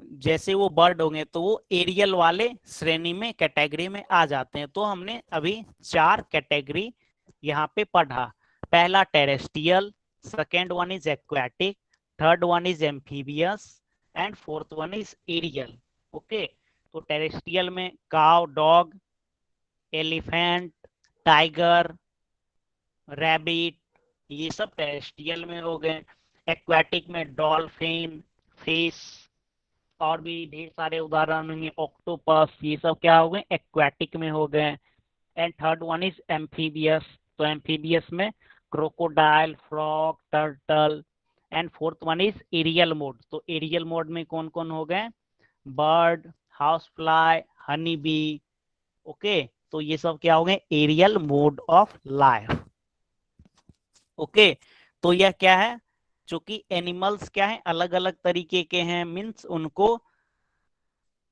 जैसे वो बर्ड होंगे तो वो एरियल वाले श्रेणी में, कैटेगरी में आ जाते हैं। तो हमने अभी 4 कैटेगरी यहाँ पे पढ़ा। पहला terrestrial, second one is aquatic, third one is amphibious, and fourth one is aerial, okay. तो टेरेस्ट्रियल में cow, dog, elephant, tiger, rabbit, ये सब टेरेस्ट्रियल में हो गए। एक्वेटिक में डॉल्फिन, फिश, और भी ढेर सारे उदाहरण होंगे, ऑक्टोपस, ये सब क्या हो गए, एक्वेटिक में हो गए। And third one is amphibious. तो एम्फीबियस में crocodile, frog, turtle. And fourth one is aerial mode. तो एरियल मोड में कौन कौन हो गए, bird, house fly, honey bee, okay. तो ये सब क्या हो गए, aerial mode of life, okay. तो यह क्या है, चूंकि एनिमल्स क्या है, अलग अलग तरीके के हैं, मीन्स उनको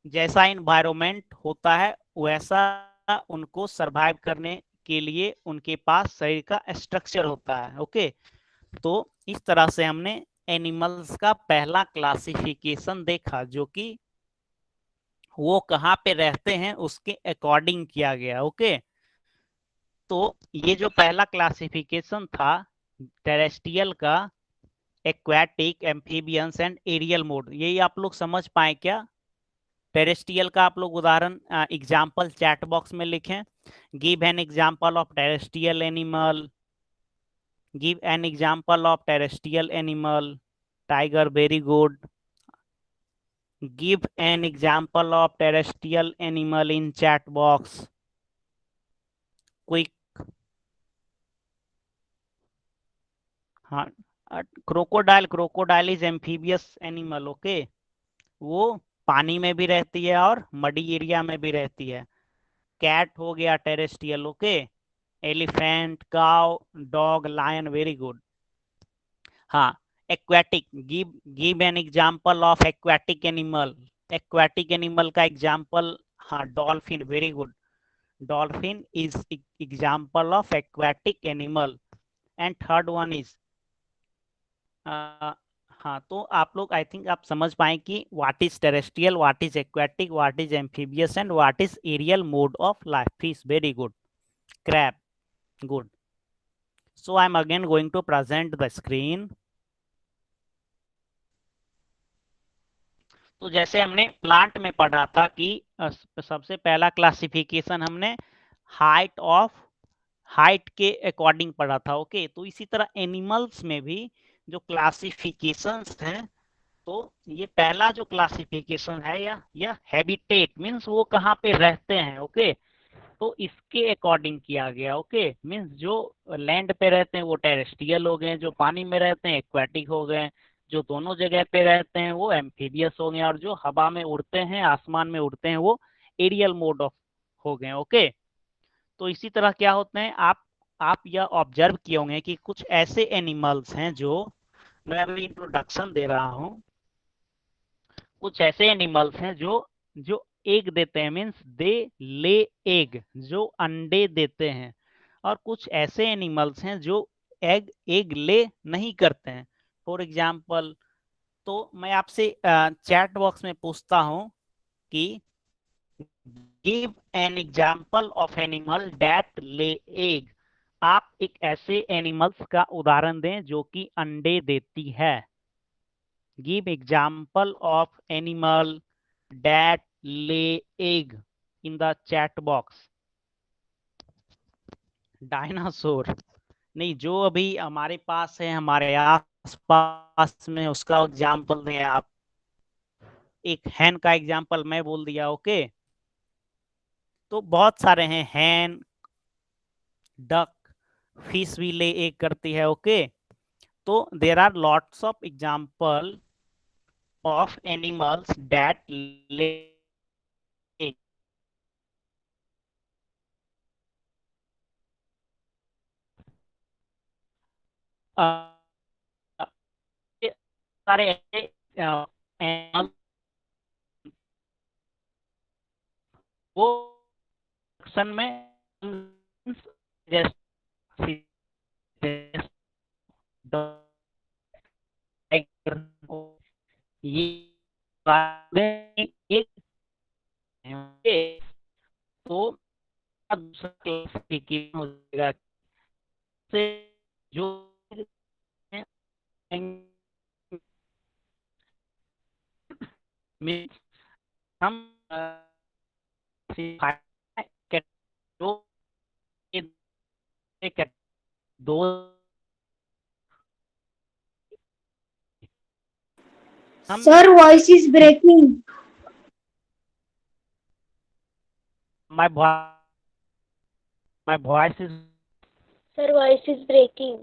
जैसा इन्वायरमेंट होता है वैसा उनको सरवाइव करने के लिए उनके पास शरीर का स्ट्रक्चर होता है, ओके। तो इस तरह से हमने एनिमल्स का पहला क्लासिफिकेशन देखा, जो कि वो कहाँ पे रहते हैं उसके अकॉर्डिंग किया गया, ओके। तो ये जो पहला क्लासिफिकेशन था टेरेस्ट्रियल का, aquatic, amphibians and aerial mode, यही आप लोग समझ पाए क्या? टेरेस्ट्रियल का आप लोग उदाहरण एग्जांपल चैट बॉक्स में लिखें। Give an example of terrestrial animal, give an example of terrestrial animal, tiger, very good. Give an example of terrestrial animal in chat box, quick. हाँ, crocodile, crocodile is amphibious animal, okay. वो पानी में भी रहती है और muddy area में भी रहती है। कैट हो गया terrestrial, okay. Elephant, cow, dog, lion, very good. हाँ, aquatic, give an example of aquatic animal. Aquatic animal का एग्जांपल, हाँ, dolphin, very good. Dolphin is example of aquatic animal. And third one is, हाँ, तो आप लोग I think आप समझ पाए कि what is terrestrial, what is aquatic, what is amphibious and what is aerial mode of life. Fish, very good. Crab, good. So I'm again going to present the screen. तो जैसे हमने plant में पढ़ा था कि सबसे पहला क्लासिफिकेशन हमने हाइट ऑफ हाइट के अकॉर्डिंग पढ़ा था। ओके, तो इसी तरह एनिमल्स में भी जो क्लासिफिकेशंस हैं, तो ये पहला जो क्लासिफिकेशन है या हैबिटेट मीन्स वो कहाँ पे रहते हैं। ओके, तो इसके अकॉर्डिंग किया गया। ओके, मीन्स जो लैंड पे रहते हैं वो टेरेस्ट्रियल हो गए, जो पानी में रहते हैं एक्वाटिक हो गए, जो दोनों जगह पे रहते हैं वो एम्फीबियस हो गए, और जो हवा में उड़ते हैं, आसमान में उड़ते हैं, वो एरियल मोड ऑफ हो गए। ओके, तो इसी तरह क्या होते हैं, आप यह ऑब्जर्व किए होंगे कि कुछ ऐसे एनिमल्स हैं जो, मैं अभी इंट्रोडक्शन दे रहा हूँ, कुछ ऐसे एनिमल्स हैं जो एग देते हैं, मीन्स दे ले एग, जो अंडे देते हैं, और कुछ ऐसे एनिमल्स हैं जो एग ले नहीं करते हैं। फॉर एग्जाम्पल, तो मैं आपसे चैट बॉक्स में पूछता हूं कि give an example of animal that lay egg. आप एक ऐसे एनिमल्स का उदाहरण दें जो कि अंडे देती है। Give example of animal that lay egg in the chat box। Dinosaur नहीं, जो अभी हमारे पास है, हमारे आस पास में, उसका एग्जाम्पल दें आप। एक हैन का एग्जाम्पल मैं बोल दिया। ओके, तो बहुत सारे हैं, हैन, डक, फिश भी ले एग करती है। ओके, तो there are lots of example of animals that lay egg. सारे ऐसे एनिमल वो एक्शन में जैसे ये एक तो दूसरा क्लासिफिकेशन हो जाएगा से जो हम दो Sir, voice is breaking. my voice is Sir, voice is breaking.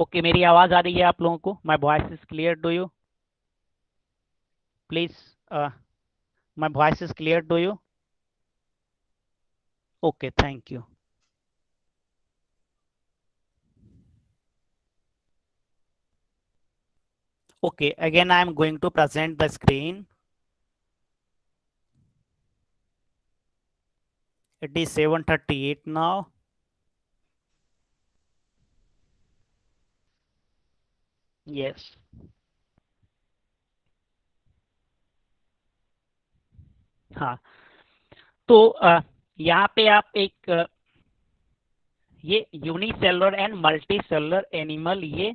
Okay, मेरी आवाज आ रही है आप लोगों को? My voice is clear to you? Please, my voice is clear to you? Okay, thank you. Okay, again I am going to present the screen. It is 7:38 now. Yes. हाँ, तो यहाँ पे आप एक ये unicellular and multi cellular animal, ये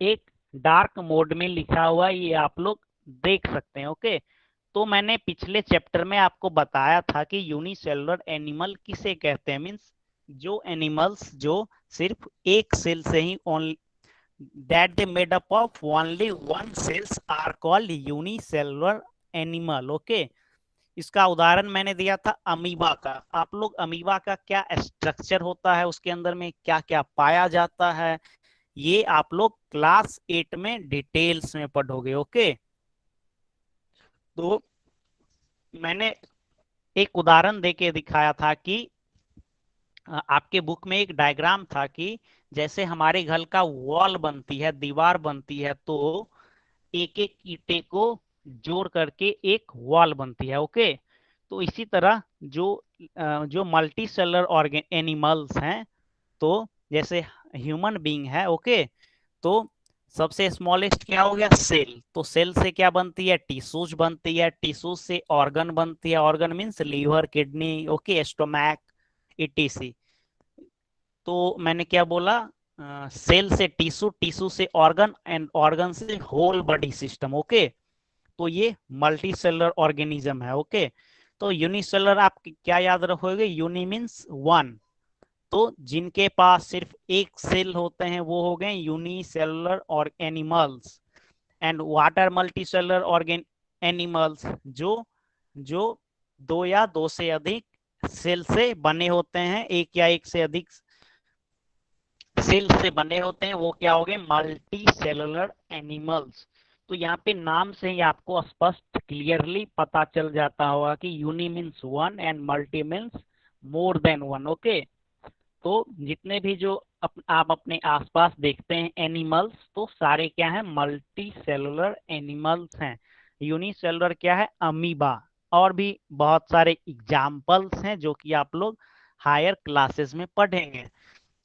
एक dark mode में लिखा हुआ, ये आप लोग देख सकते हैं। ओके, तो मैंने पिछले चैप्टर में आपको बताया था कि यूनिसेलुलर एनिमल किसे कहते हैं, मीन्स जो एनिमल्स जो सिर्फ एक सेल से ही only that they made up of only one cells are called unicellular animal। Okay, इसका उदाहरण मैंने दिया था अमीबा का। आप लोग अमीबा का क्या स्ट्रक्चर होता है, उसके अंदर में क्या क्या पाया जाता है, ये आप लोग क्लास 8 में डिटेल्स में पढ़ोगे। ओके, तो मैंने एक उदाहरण देके दिखाया था कि आपके बुक में एक डायग्राम था कि जैसे हमारे घर का वॉल बनती है, दीवार बनती है, तो एक एक ईंटे को जोड़ करके एक वॉल बनती है। ओके, तो इसी तरह जो मल्टी सेलर ऑर्गेन एनिमल्स हैं, तो जैसे ह्यूमन बीइंग है। ओके, तो सबसे स्मॉलेस्ट क्या हो गया, सेल। तो सेल से क्या बनती है, टिश्यूज बनती है, टिश्यूज से ऑर्गन बनती है, organ means liver, kidney, okay, stomach, etc. तो मैंने क्या बोला, सेल से टिश्यू, टिश्यू से ऑर्गन, एंड ऑर्गन से होल बॉडी सिस्टम। ओके, तो ये मल्टी सेलुलर ऑर्गेनिज्म है। ओके, तो यूनिसेलुलर आप क्या याद रखोगे, यूनि मीन्स वन, तो जिनके पास सिर्फ एक सेल होते हैं वो हो गए यूनिसेलुलर और animals. And what are multi cellular organ animals, जो जो दो या दो से अधिक सेल से बने होते हैं, एक या एक से अधिक सेल से बने होते हैं, वो क्या हो गए मल्टी सेलुलर एनिमल्स। तो यहाँ पे नाम से ही आपको स्पष्ट क्लियरली पता चल जाता होगा कि uni means one and multi means more than one. Okay, तो जितने भी जो आप अपने आसपास देखते हैं एनिमल्स, तो सारे क्या हैं मल्टी सेलुलर एनिमल्स हैं। यूनिसेलुलर क्या है अमीबा, और भी बहुत सारे एग्जाम्पल्स हैं जो कि आप लोग हायर क्लासेस में पढ़ेंगे।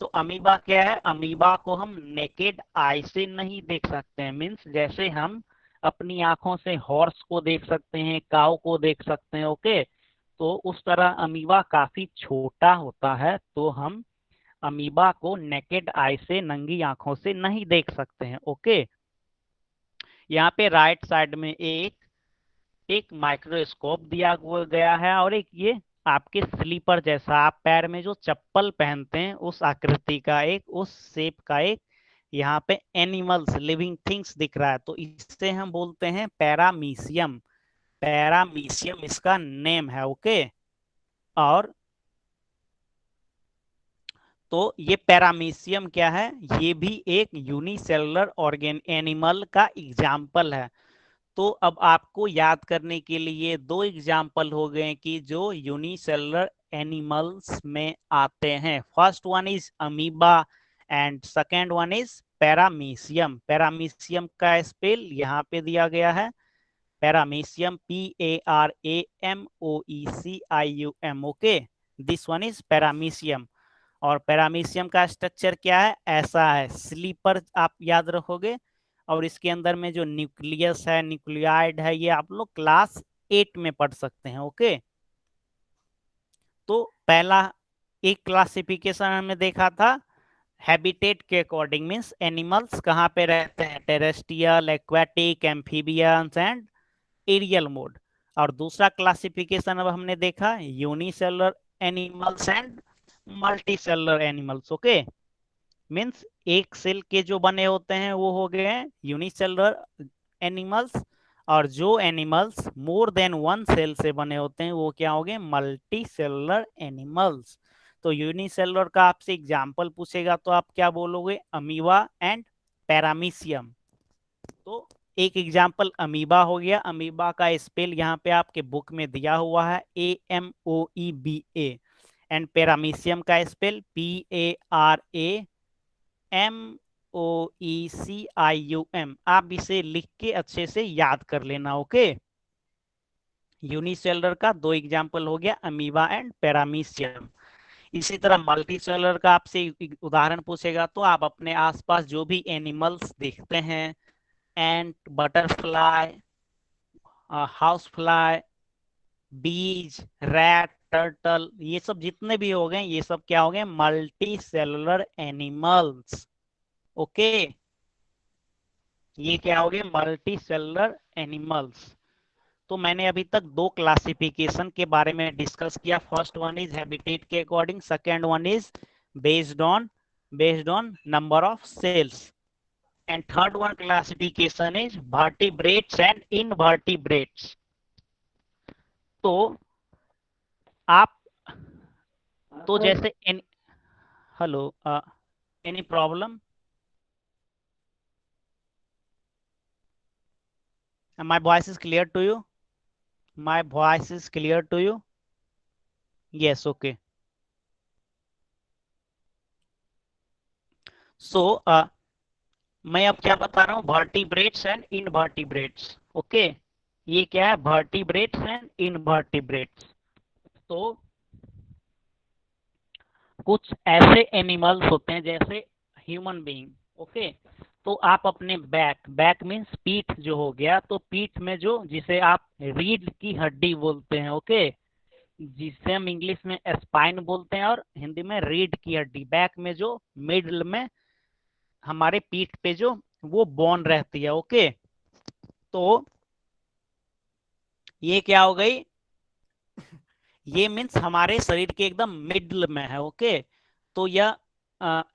तो अमीबा क्या है, अमीबा को हम नेकेड आई से नहीं देख सकते हैं, मीन्स जैसे हम अपनी आंखों से हॉर्स को देख सकते हैं, काऊ को देख सकते हैं। ओके, तो उस तरह अमीबा काफी छोटा होता है, तो हम अमीबा को नेकेड आई से नंगी आंखों से नहीं देख सकते हैं। ओके, यहाँ पे राइट साइड में एक एक माइक्रोस्कोप दिया गया है, और एक ये आपके स्लीपर जैसा, आप पैर में जो चप्पल पहनते हैं उस आकृति का एक, उस शेप का एक यहाँ पे एनिमल्स लिविंग थिंग्स दिख रहा है, तो इससे हम बोलते हैं पैरामीशियम। पैरामीशियम इसका नेम है। ओके, और तो ये पैरामीशियम क्या है, ये भी एक यूनिसेलुलर ऑर्गेन एनिमल का एग्जाम्पल है। तो अब आपको याद करने के लिए दो एग्जाम्पल हो गए कि जो यूनिसेलुलर एनिमल्स में आते हैं। First one is amoeba and second one is paramecium. Paramecium का स्पेल यहाँ पे दिया गया है, paramecium PARAMOECIUM। Okay, this one is paramecium. और पैरामीशियम का स्ट्रक्चर क्या है, ऐसा है, स्लीपर आप याद रखोगे, और इसके अंदर में जो न्यूक्लियस है, न्यूक्लियाइड है, ये आप लोग क्लास 8 में पढ़ सकते हैं। ओके, तो पहला एक क्लासिफिकेशन हमने देखा था हैबिटेट के अकॉर्डिंग, मीन्स एनिमल्स कहाँ पे रहते हैं, terrestrial, aquatic, amphibians and aerial mode. और दूसरा क्लासिफिकेशन अब हमने देखा unicellular animals and multi cellular animals. Okay, means एक सेल के जो बने होते हैं वो हो गए हैं यूनिसेलुलर एनिमल्स, और जो animals more than one cell से बने होते हैं वो क्या हो गए मल्टी सेलुलर एनिमल्स। तो यूनिसेलुलर का आपसे एग्जाम्पल पूछेगा तो आप क्या बोलोगे, अमीबा एंड पैरामीशियम। तो एक एग्जाम्पल अमीबा हो गया, अमीबा का स्पेल यहाँ पे आपके बुक में दिया हुआ है AMOEBA, एंड पैरामीशियम का स्पेल PARAMOECIUM। आप इसे लिख के अच्छे से याद कर लेना। ओके, यूनिसेलुलर का दो एग्जाम्पल हो गया अमीबा एंड पैरामीशियम। इसी तरह मल्टी सेलुलर का आपसे उदाहरण पूछेगा तो आप अपने आसपास जो भी एनिमल्स देखते हैं, एंट, बटरफ्लाई, हाउस फ्लाई, बीज, रैट, टर्टल, ये सब जितने भी हो गए ये सब क्या हो गए मल्टी सेलुलर एनिमल्स। ओके, ये क्या हो गए मल्टी सेलुलर एनिमल्स। तो मैंने अभी तक दो क्लासिफिकेशन के बारे में डिस्कस किया। फर्स्ट वन इज हैबिटेट के according, second one is based on number of cells, and third one classification is vertebrates and invertebrates. तो आप तो जैसे hello, any problem, my voice is clear to you, my voice is clear to you? Yes, okay. So मैं अब क्या बता रहा हूँ, वर्टिब्रेट्स एंड इनवर्टिब्रेट्स। ओके, ये क्या है वर्टिब्रेट्स एंड इनवर्टिब्रेट्स। तो कुछ ऐसे एनिमल्स होते हैं जैसे ह्यूमन बीइंग। ओके, तो आप अपने बैक मीन्स पीठ जो हो गया, तो पीठ में जो जिसे आप रीढ़ की हड्डी बोलते हैं, ओके, जिसे हम इंग्लिश में स्पाइन बोलते हैं और हिंदी में रीढ़ की हड्डी, बैक में जो मिडल में हमारे पीठ पे जो वो बोन रहती है। ओके, तो ये क्या हो गई, ये मीन्स हमारे शरीर के एकदम मिडल में है। ओके, तो यह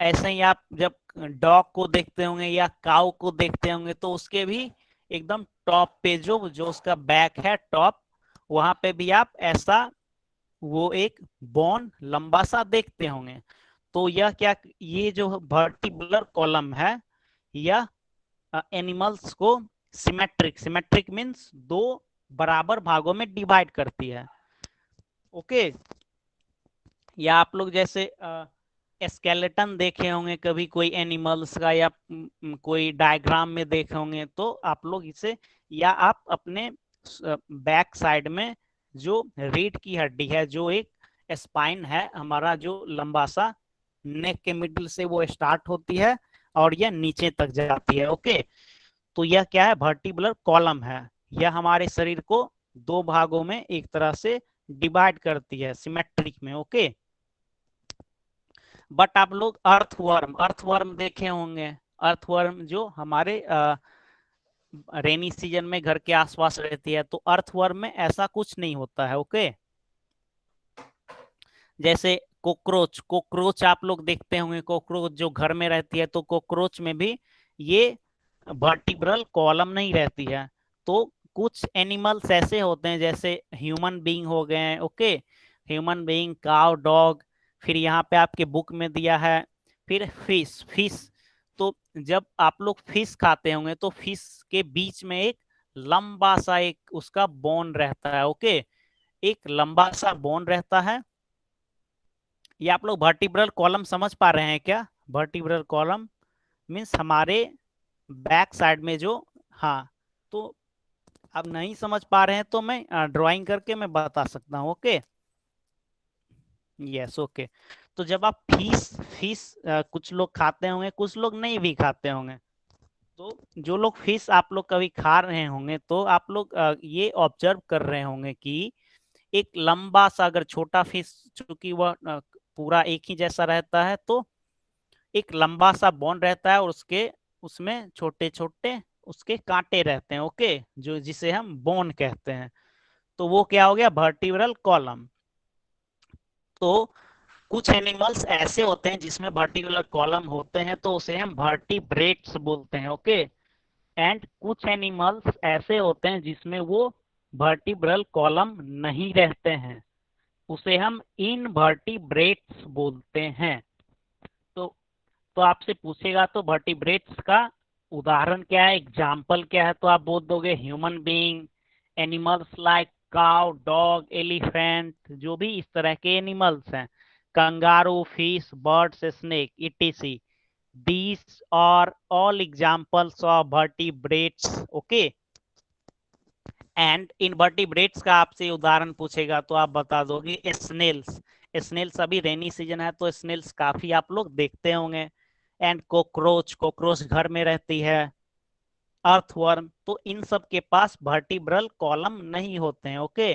ऐसे ही आप जब डॉग को देखते होंगे या काऊ को देखते होंगे तो उसके भी एकदम टॉप पे जो जो उसका बैक है टॉप, वहां पे भी आप ऐसा वो एक बोन लंबा सा देखते होंगे। तो यह क्या, ये जो वर्टिब्रल कॉलम है यह एनिमल्स को सिमेट्रिक, सिमेट्रिक मीन्स दो बराबर भागों में डिवाइड करती है। ओके, या आप लोग जैसे स्केलेटन देखे होंगे कभी कोई एनिमल्स का, या कोई डायग्राम में देखे होंगे तो आप लोग इसे, या आप अपने बैक साइड में जो रीढ़ की हड्डी है, जो एक स्पाइन है हमारा, जो लंबा सा नेक के मिडिल से वो स्टार्ट होती है और यह नीचे तक जाती है। ओके, तो यह क्या है, वर्टिब्रल कॉलम है। यह हमारे शरीर को दो भागों में एक तरह से डिवाइड करती है सिमेट्रिक में। ओके, बट आप लोग अर्थवर्म, अर्थवर्म देखे होंगे, अर्थवर्म जो हमारे रेनी सीजन में घर के आसपास रहती है, तो अर्थवर्म में ऐसा कुछ नहीं होता है। ओके, जैसे कोक्रोच, कोक्रोच आप लोग देखते होंगे, कोक्रोच जो घर में रहती है, तो कोक्रोच में भी ये वर्टिब्रल कॉलम नहीं रहती है। तो कुछ एनिमल्स ऐसे होते हैं जैसे ह्यूमन बीइंग हो गए। Okay, human being, cow, dog, फिर यहाँ पे आपके बुक में दिया है, फिर फिश, फिश। तो जब आप लोग फिश खाते होंगे तो फिश के बीच में एक लंबा सा एक उसका बोन रहता है। ओके, एक लंबा सा बोन रहता है। ये आप लोग वर्टिब्रल कॉलम समझ पा रहे हैं क्या? वर्टिब्रल कॉलम मीन्स हमारे बैक साइड में जो, हाँ, तो अब नहीं समझ पा रहे हैं तो मैं ड्राइंग करके मैं बता सकता हूँ। Okay, yes, okay. तो जब आप फिश, फिश कुछ लोग खाते होंगे, कुछ लोग नहीं भी खाते होंगे। तो जो लोग फिश आप लोग कभी खा रहे होंगे तो आप लोग ये ऑब्जर्व कर रहे होंगे कि एक लंबा सा, अगर छोटा फिश चूंकि वह पूरा एक ही जैसा रहता है, तो एक लंबा सा बोन रहता है और उसके उसमें छोटे छोटे उसके कांटे रहते हैं। ओके, जो जिसे हम बोन कहते हैं, तो वो क्या हो गया, वर्टिब्रल कॉलम। तो कुछ एनिमल्स ऐसे होते हैं जिसमें वर्टिब्रल कॉलम होते हैं, तो उसे हम वर्टिब्रेट्स बोलते हैं। ओके, एंड कुछ एनिमल्स ऐसे होते हैं जिसमें वो वर्टिब्रल कॉलम नहीं रहते हैं, उसे हम इनवर्टिब्रेट्स बोलते हैं। तो तो आपसे पूछेगा तो वर्टिब्रेट्स का उदाहरण क्या है, एग्जाम्पल क्या है, तो आप बोल दोगे human being, animals like cow, dog, elephant, जो भी इस तरह के एनिमल्स हैं, kangaroo, fish, birds, snake, etc.. These are all examples of vertebrates. Okay, and invertebrates का आपसे उदाहरण पूछेगा तो आप बता दोगे स्नेल्स। स्नेल्स अभी रेनी सीजन है तो स्नेल्स काफी आप लोग देखते होंगे। एंड कोक्रोच, कोक्रोच घर में रहती है। अर्थवर्म, तो इन सब के पास वर्टिब्रल कॉलम नहीं होते हैं। ओके,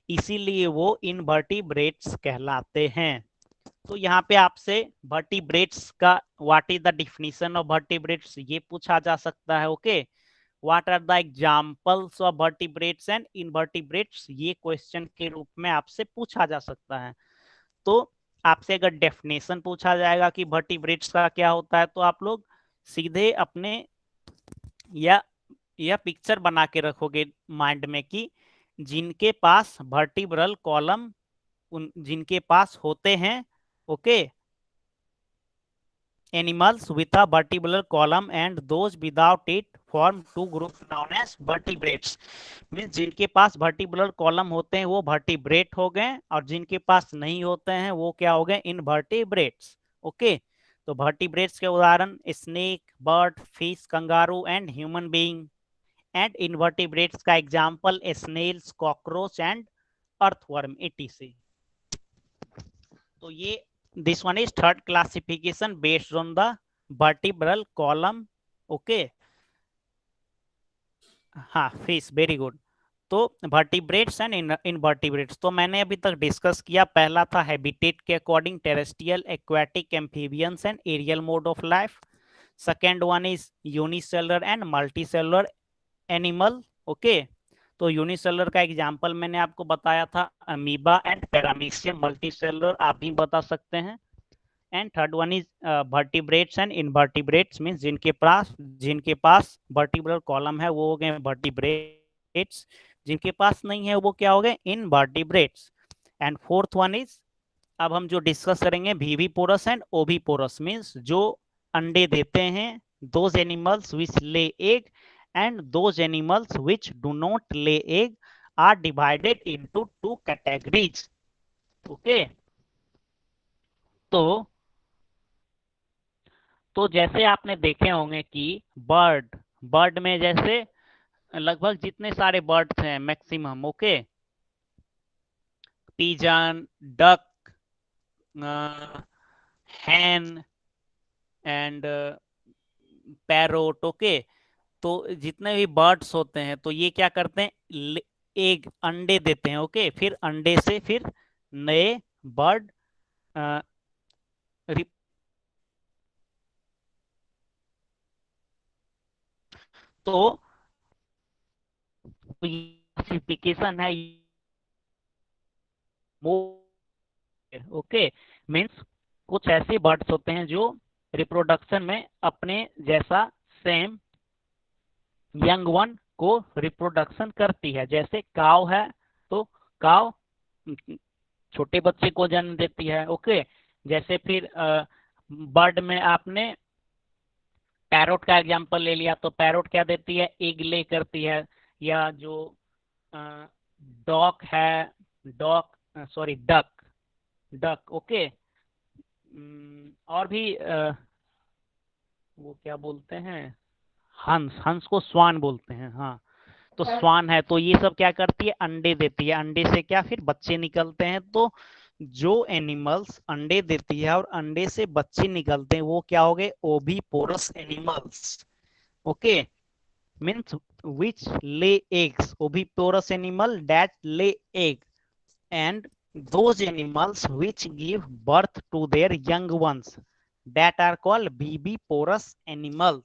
इसीलिए वो इनवर्टिब्रेट्स कहलाते हैं। तो यहाँ पे आपसे वर्टिब्रेट्स का what is the definition of vertebrates ये पूछा जा सकता है। Okay, what are the examples of vertebrates and invertebrates, ये क्वेश्चन के रूप में आपसे पूछा जा सकता है। तो आपसे अगर डेफिनेशन पूछा जाएगा कि वर्टिब्रेट्स का क्या होता है, तो आप लोग सीधे अपने या पिक्चर बना के रखोगे माइंड में कि जिनके पास वर्टिब्रल कॉलम, उन जिनके पास होते हैं, okay, animals with a vertebral column and those without it form two groups known as vertebrates। Means जिनके पास वर्टिब्रल कॉलम होते हैं वो वर्टिब्रेट हो गए, और जिनके पास नहीं होते हैं वो क्या हो गए, इनवर्टिब्रेट्स। ओके, तो वर्टिब्रेट्स के उदाहरण snake, bird, fish, kangaroo and human being. And invertebrates का example snails, cockroach and earthworm, etc। तो ये this one is third classification based on the vertebral column। okay, हाँ, फिश, वेरी गुड। तो vertebrates and invertebrates तो मैंने अभी तक discuss किया। पहला था हैबिटेट के according terrestrial, aquatic, amphibians and aerial mode of life. Second one is unicellular and multicellular animal. Okay, तो यूनिसेलुलर का एग्जांपल मैंने आपको बताया था अमीबा एंड पैरामीशियम। मल्टीसेलुलर आप भी बता सकते हैं। And third one is vertebrates and invertebrates, means जिनके पास वर्टिब्रल कॉलम है वो हो गए वर्टिब्रेट्स, जिनके पास नहीं है वो क्या हो गए invertebrates. And fourth one is, अब हम जो डिस्कस करेंगे viviparous and oviparous, means जो अंडे देते हैं, those animals which lay egg and those animals which do not lay egg are divided into two categories. Okay, तो जैसे आपने देखे होंगे कि बर्ड में जैसे लगभग जितने सारे बर्ड्स हैं maximum, okay, pigeon, duck, Hahn and parrot, okay. तो जितने भी बर्ड्स होते हैं तो ये क्या करते हैं, एग अंडे देते हैं, ओके। फिर अंडे से फिर नए बर्ड तो क्लासिफिकेशन है, ओके। मीन्स कुछ ऐसे बर्ड्स होते हैं जो रिप्रोडक्शन में अपने जैसा सेम यंग वन को रिप्रोडक्शन करती है। जैसे काव है तो काव छोटे बच्चे को जन्म देती है, ओके। जैसे फिर बर्ड में आपने पैरोट का एग्जांपल ले लिया तो पैरोट क्या देती है, एग ले करती है। या जो डॉक है, dock sorry duck, duck, okay. और भी वो क्या बोलते हैं, हंस, हंस को स्वान बोलते हैं, हाँ। तो स्वान है तो ये सब क्या करती है, अंडे देती है। अंडे से क्या फिर बच्चे निकलते हैं। तो जो एनिमल्स अंडे देती है और अंडे से बच्चे निकलते हैं वो क्या हो गए, oviparous animals, okay. Means which lay eggs, oviparous animal that lay egg and those animals which give birth to their young ones that are called viviporous animals,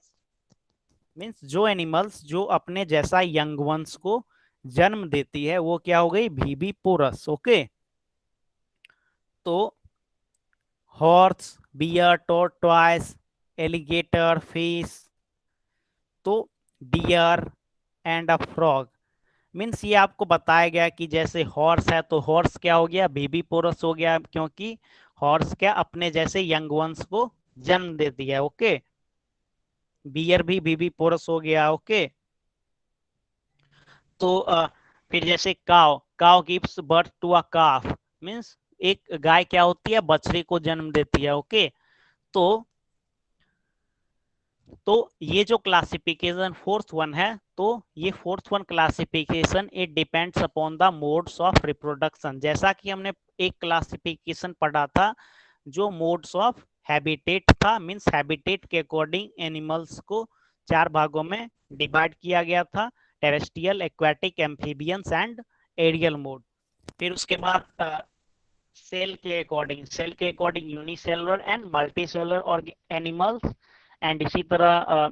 means जो एनिमल्स जो अपने जैसा यंग वंस को जन्म देती है वो क्या हो गई, विविपोरस, ओके। तो horse, bear, tortoise, alligator, fish, तो deer and a frog. Means ये आपको बताया गया कि जैसे हॉर्स है तो हॉर्स क्या हो गया, बेबी पोरस हो गया, क्योंकि हॉर्स क्या अपने जैसे यंग वंस को जन्म देती है, ओके। बियर भी बेबी पोरस हो गया, ओके। तो फिर जैसे cow, cow gives birth to a calf, means एक गाय क्या होती है, बछड़े को जन्म देती है, ओके। तो ये जो क्लासिफिकेशन फोर्थ वन है, तो ये fourth one classification it depends upon the modes of reproduction. जैसा कि हमने एक क्लासिफिकेशन पढ़ा था जो मोड्स ऑफ हैबिटेट था, मींस हैबिटेट के अकॉर्डिंग एनिमल्स को 4 भागों में डिवाइड किया गया था, terrestrial, aquatic, amphibians and aerial mode. फिर उसके बाद सेल के अकॉर्डिंग यूनिसेलुलर एंड मल्टीसेलुलर और एनिमल्स। एंड इसी तरह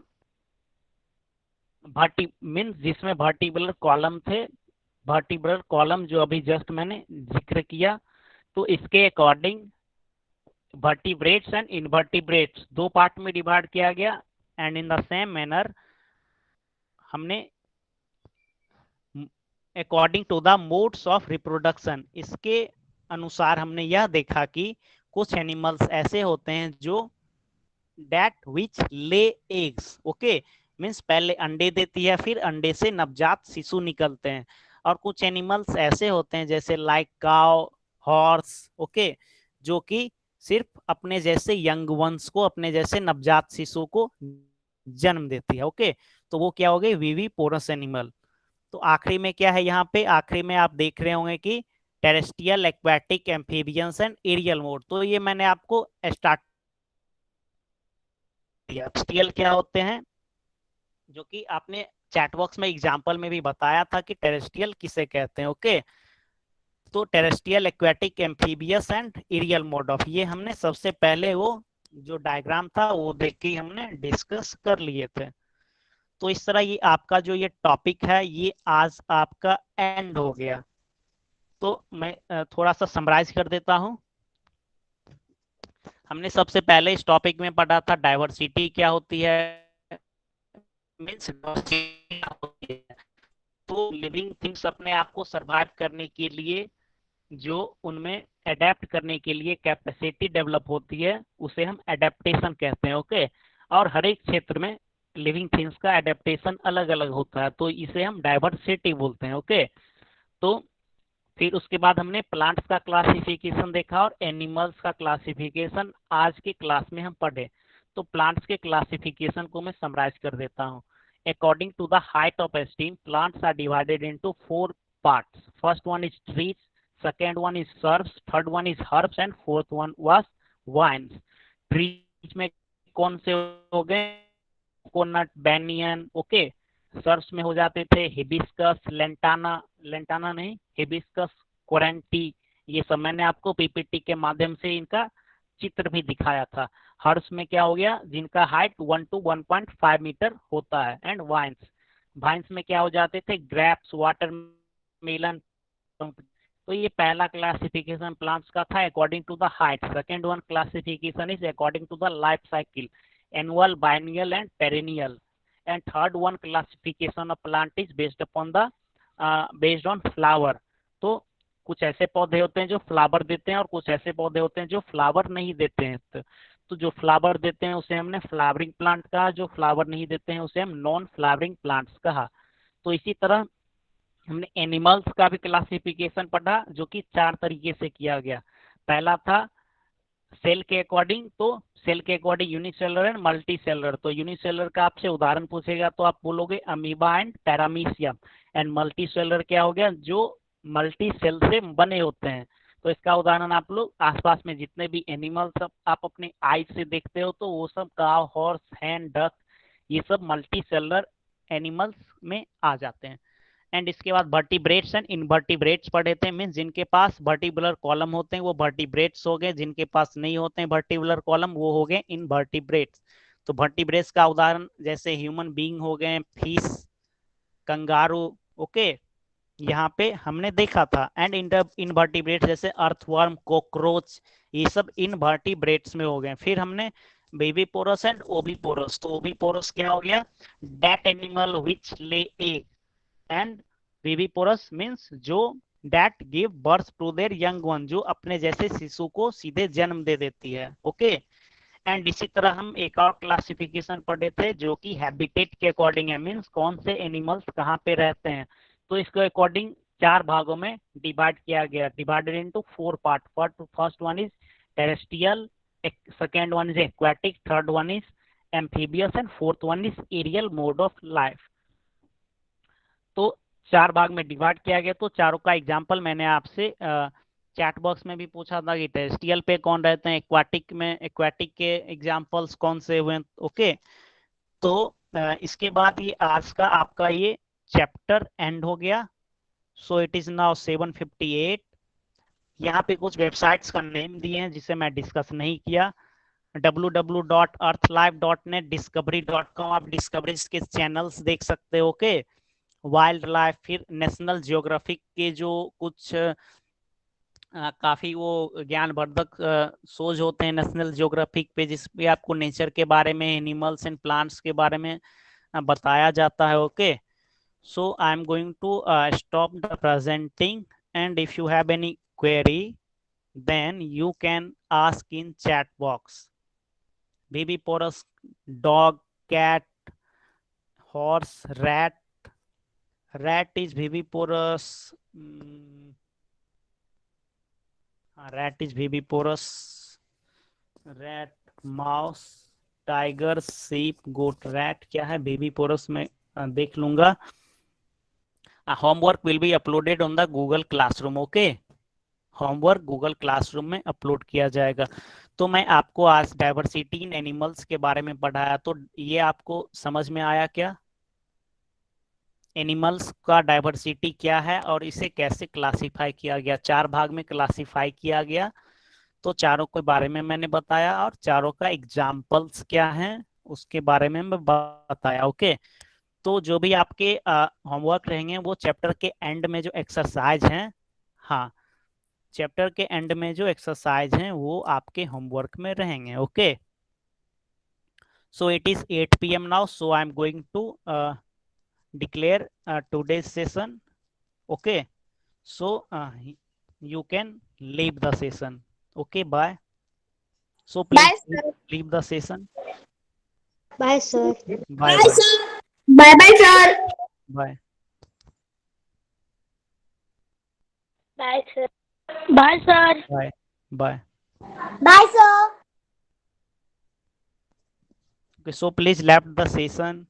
वर्टी मीन्स जिसमें वर्टिब्रल कॉलम थे, वर्टिब्रल कॉलम जो अभी जस्ट मैंने जिक्र किया, तो इसके according vertebrates and invertebrates 2 part में डिवाइड किया गया। And in the same manner हमने according to the modes of reproduction, इसके अनुसार हमने यह देखा कि कुछ एनिमल्स ऐसे होते हैं जो that which lay eggs, okay, means पहले अंडे देती है फिर अंडे से नवजात शिशु निकलते हैं। और कुछ एनिमल्स ऐसे होते हैं जैसे लाइक काव, हॉर्स, ओके, जो कि सिर्फ अपने जैसे यंग वंस को, अपने जैसे नवजात शिशु को जन्म देती है, ओके। तो वो क्या हो गए, विविपोरस एनिमल। तो आखिरी में क्या है, यहाँ पे आखिरी में आप देख रहे होंगे कि terrestrial, aquatic, amphibians and aerial mode. तो ये मैंने आपको स्टार्ट टेरेस्ट्रियल क्या होते हैं, जो कि आपने चैट बॉक्स में एग्जांपल में भी बताया था कि टेरेस्ट्रियल किसे कहते हैं, ओके। तो terrestrial, aquatic, amphibious and aerial mode of, ये हमने सबसे पहले वो जो डायग्राम था वो देख के हमने डिस्कस कर लिए थे। तो इस तरह ये आपका जो ये टॉपिक है ये आज आपका एंड हो गया। तो मैं थोड़ा सा समराइज कर देता हूँ। हमने सबसे पहले इस टॉपिक में पढ़ा था डाइवर्सिटी क्या होती है, मीन्स होती है। तो लिविंग थिंग्स अपने आप को सरवाइव करने के लिए जो उनमें अडेप्ट करने के लिए कैपेसिटी डेवलप होती है उसे हम एडेप्टेशन कहते हैं। ओके, और हर एक क्षेत्र में लिविंग थिंग्स का एडेप्टेशन अलग अलग होता है, तो इसे हम डाइवर्सिटी बोलते हैं। ओके, तो फिर उसके बाद हमने प्लांट्स का क्लासिफिकेशन देखा और एनिमल्स का क्लासिफिकेशन आज के क्लास में हम पढ़े। तो प्लांट्स के क्लासिफिकेशन को मैं समराइज कर देता हूँ। According to the height of stem, plants are divided into 4 parts. First one is trees, second one is shrubs, third one is herbs and fourth one was vines. Trees में कौन से हो गए, कोकोनट, बैनियन। ओके, सर्व्स में हो जाते थे hibiscus, lantana, lantana नहीं हिबिस्कस, कोरेंटी। ये सब मैंने आपको पीपीटी के माध्यम से इनका चित्र भी दिखाया था। हर्ब्स में क्या हो गया, जिनका हाइट 1 to 1.5 मीटर होता है। एंड वाइन्स, वाइन्स में क्या हो जाते थे, ग्रेप्स, वाटरमेलन। तो ये पहला क्लासिफिकेशन प्लांट्स का था according to the height. Second one classification is according to the life cycle, annual, biennial and perennial. And third one classification of plant is based upon the based on flower. तो कुछ ऐसे पौधे होते हैं जो flower देते हैं और कुछ ऐसे पौधे होते हैं जो फ्लावर नहीं देते हैं। तो जो फ्लावर देते हैं उसे हमने फ्लावरिंग प्लांट कहा, जो फ्लावर नहीं देते हैं उसे हम नॉन फ्लावरिंग प्लांट्स कहा। तो इसी तरह हमने एनिमल्स का भी क्लासिफिकेशन पढ़ा जो कि 4 तरीके से किया गया। पहला था सेल के अकॉर्डिंग, तो सेल के अकॉर्डिंग यूनिसेलुलर एंड मल्टीसेलुलर। तो यूनिसेलुलर का आपसे उदाहरण पूछेगा तो आप बोलोगे amoeba and paramecium. And multicellular क्या हो गया, जो मल्टी सेल से बने होते हैं। तो इसका उदाहरण आप लोग आसपास में जितने भी एनिमल्स आप अपने आई से देखते हो तो वो सब काव, हॉर्स, हैन, डक, ये सब मल्टी सेलुलर एनिमल्स में आ जाते हैं। एंड इसके बाद वर्टिब्रेट्स एंड इनवर्टिब्रेट्स पढ़े थे, मीन जिनके पास वर्टिब्रल कॉलम होते हैं वो वर्टिब्रेट्स हो गए, जिनके पास नहीं होते हैं वर्टिब्रल कॉलम वो हो गए इनवर्टिब्रेट्स। तो वर्टिब्रेट्स का उदाहरण जैसे ह्यूमन बीइंग हो गए, फिश, कंगारू। ओके, यहाँ पे हमने देखा था। एंड इनवर्टिब्रेट्स जैसे अर्थवर्म, कॉकरोच, ये सब इनवर्टिब्रेट्स में हो गए। फिर हमने बेबीपोरस एंड ओविपोरस। तो ओविपोरस क्या हो गया, that animal which lay egg. And viviparous means जो that give birth to their young one, जो अपने जैसे शिशु को सीधे जन्म दे देती है। ओके, एंड इसी तरह हम एक और क्लासिफिकेशन पढ़े थे जो कि हैबिटेट के अकॉर्डिंग है, मीन्स कौन से एनिमल्स कहाँ पे रहते हैं। तो इसके अकॉर्डिंग 4 भागों में डिवाइड किया गया, divided into 4 part. First one is terrestrial, second one is aquatic, third one is amphibious and fourth one is aerial mode of life. तो 4 भाग में डिवाइड किया गया। तो चारों का एग्जाम्पल मैंने आपसे चैट बॉक्स में भी पूछा था कि टेरेस्ट्रियल पे कौन रहते हैं, एक्वाटिक में एक्वाटिक के एग्जाम्पल्स कौन से हुए। ओके, तो इसके बाद ये आज का आपका ये चैप्टर एंड हो गया। So it is now 7:58। यहाँ पे कुछ वेबसाइट्स का नेम दिए हैं जिसे मैं डिस्कस नहीं किया। www.earthlife.net, discovery.com, आप डिस्कवरी के चैनल्स देख सकते हो। ओके, वाइल्ड लाइफ, फिर नेशनल जियोग्राफिक के जो कुछ काफी वो ज्ञानवर्धक शोज होते हैं नेशनल जियोग्राफिक पे, जिसपे आपको नेचर के बारे में, एनिमल्स एंड प्लांट्स के बारे में बताया जाता है। Okay, so I am going to stop the presenting and if you have any query then you can ask in chat box. Viviporous, dog, cat, horse, rat. Rat is viviporous. Rat is viviporous. Rat, mouse, tiger, sheep, goat. Rat क्या है viviporous में देख लूंगा। Homework will be uploaded on the Google Classroom. Okay, homework Google classroom में upload किया जाएगा। तो मैं आपको आज डाइवर्सिटी इन एनिमल्स के बारे में पढ़ाया, तो ये आपको समझ में आया क्या, एनिमल्स का डाइवर्सिटी क्या है और इसे कैसे क्लासिफाई किया गया। 4 भाग में क्लासिफाई किया गया, तो चारों के बारे में मैंने बताया और चारों का एग्जाम्पल्स क्या है उसके बारे में मैं बताया। ओके, तो जो भी आपके होमवर्क रहेंगे वो चैप्टर के एंड में जो एक्सरसाइज हैं, हाँ, चैप्टर के एंड में जो एक्सरसाइज हैं वो आपके होमवर्क में रहेंगे. Okay, so it is 8 p.m. now, so I'm going to declare today's session. Okay, so you can leave the session. Okay, bye. So please Bye, sir. leave the session. Bye, sir. Bye Bye, bye. sir. Bye, bye, sir. Bye. Bye, sir. Bye, sir. Bye. Bye. Bye, sir. Okay, so please left the session.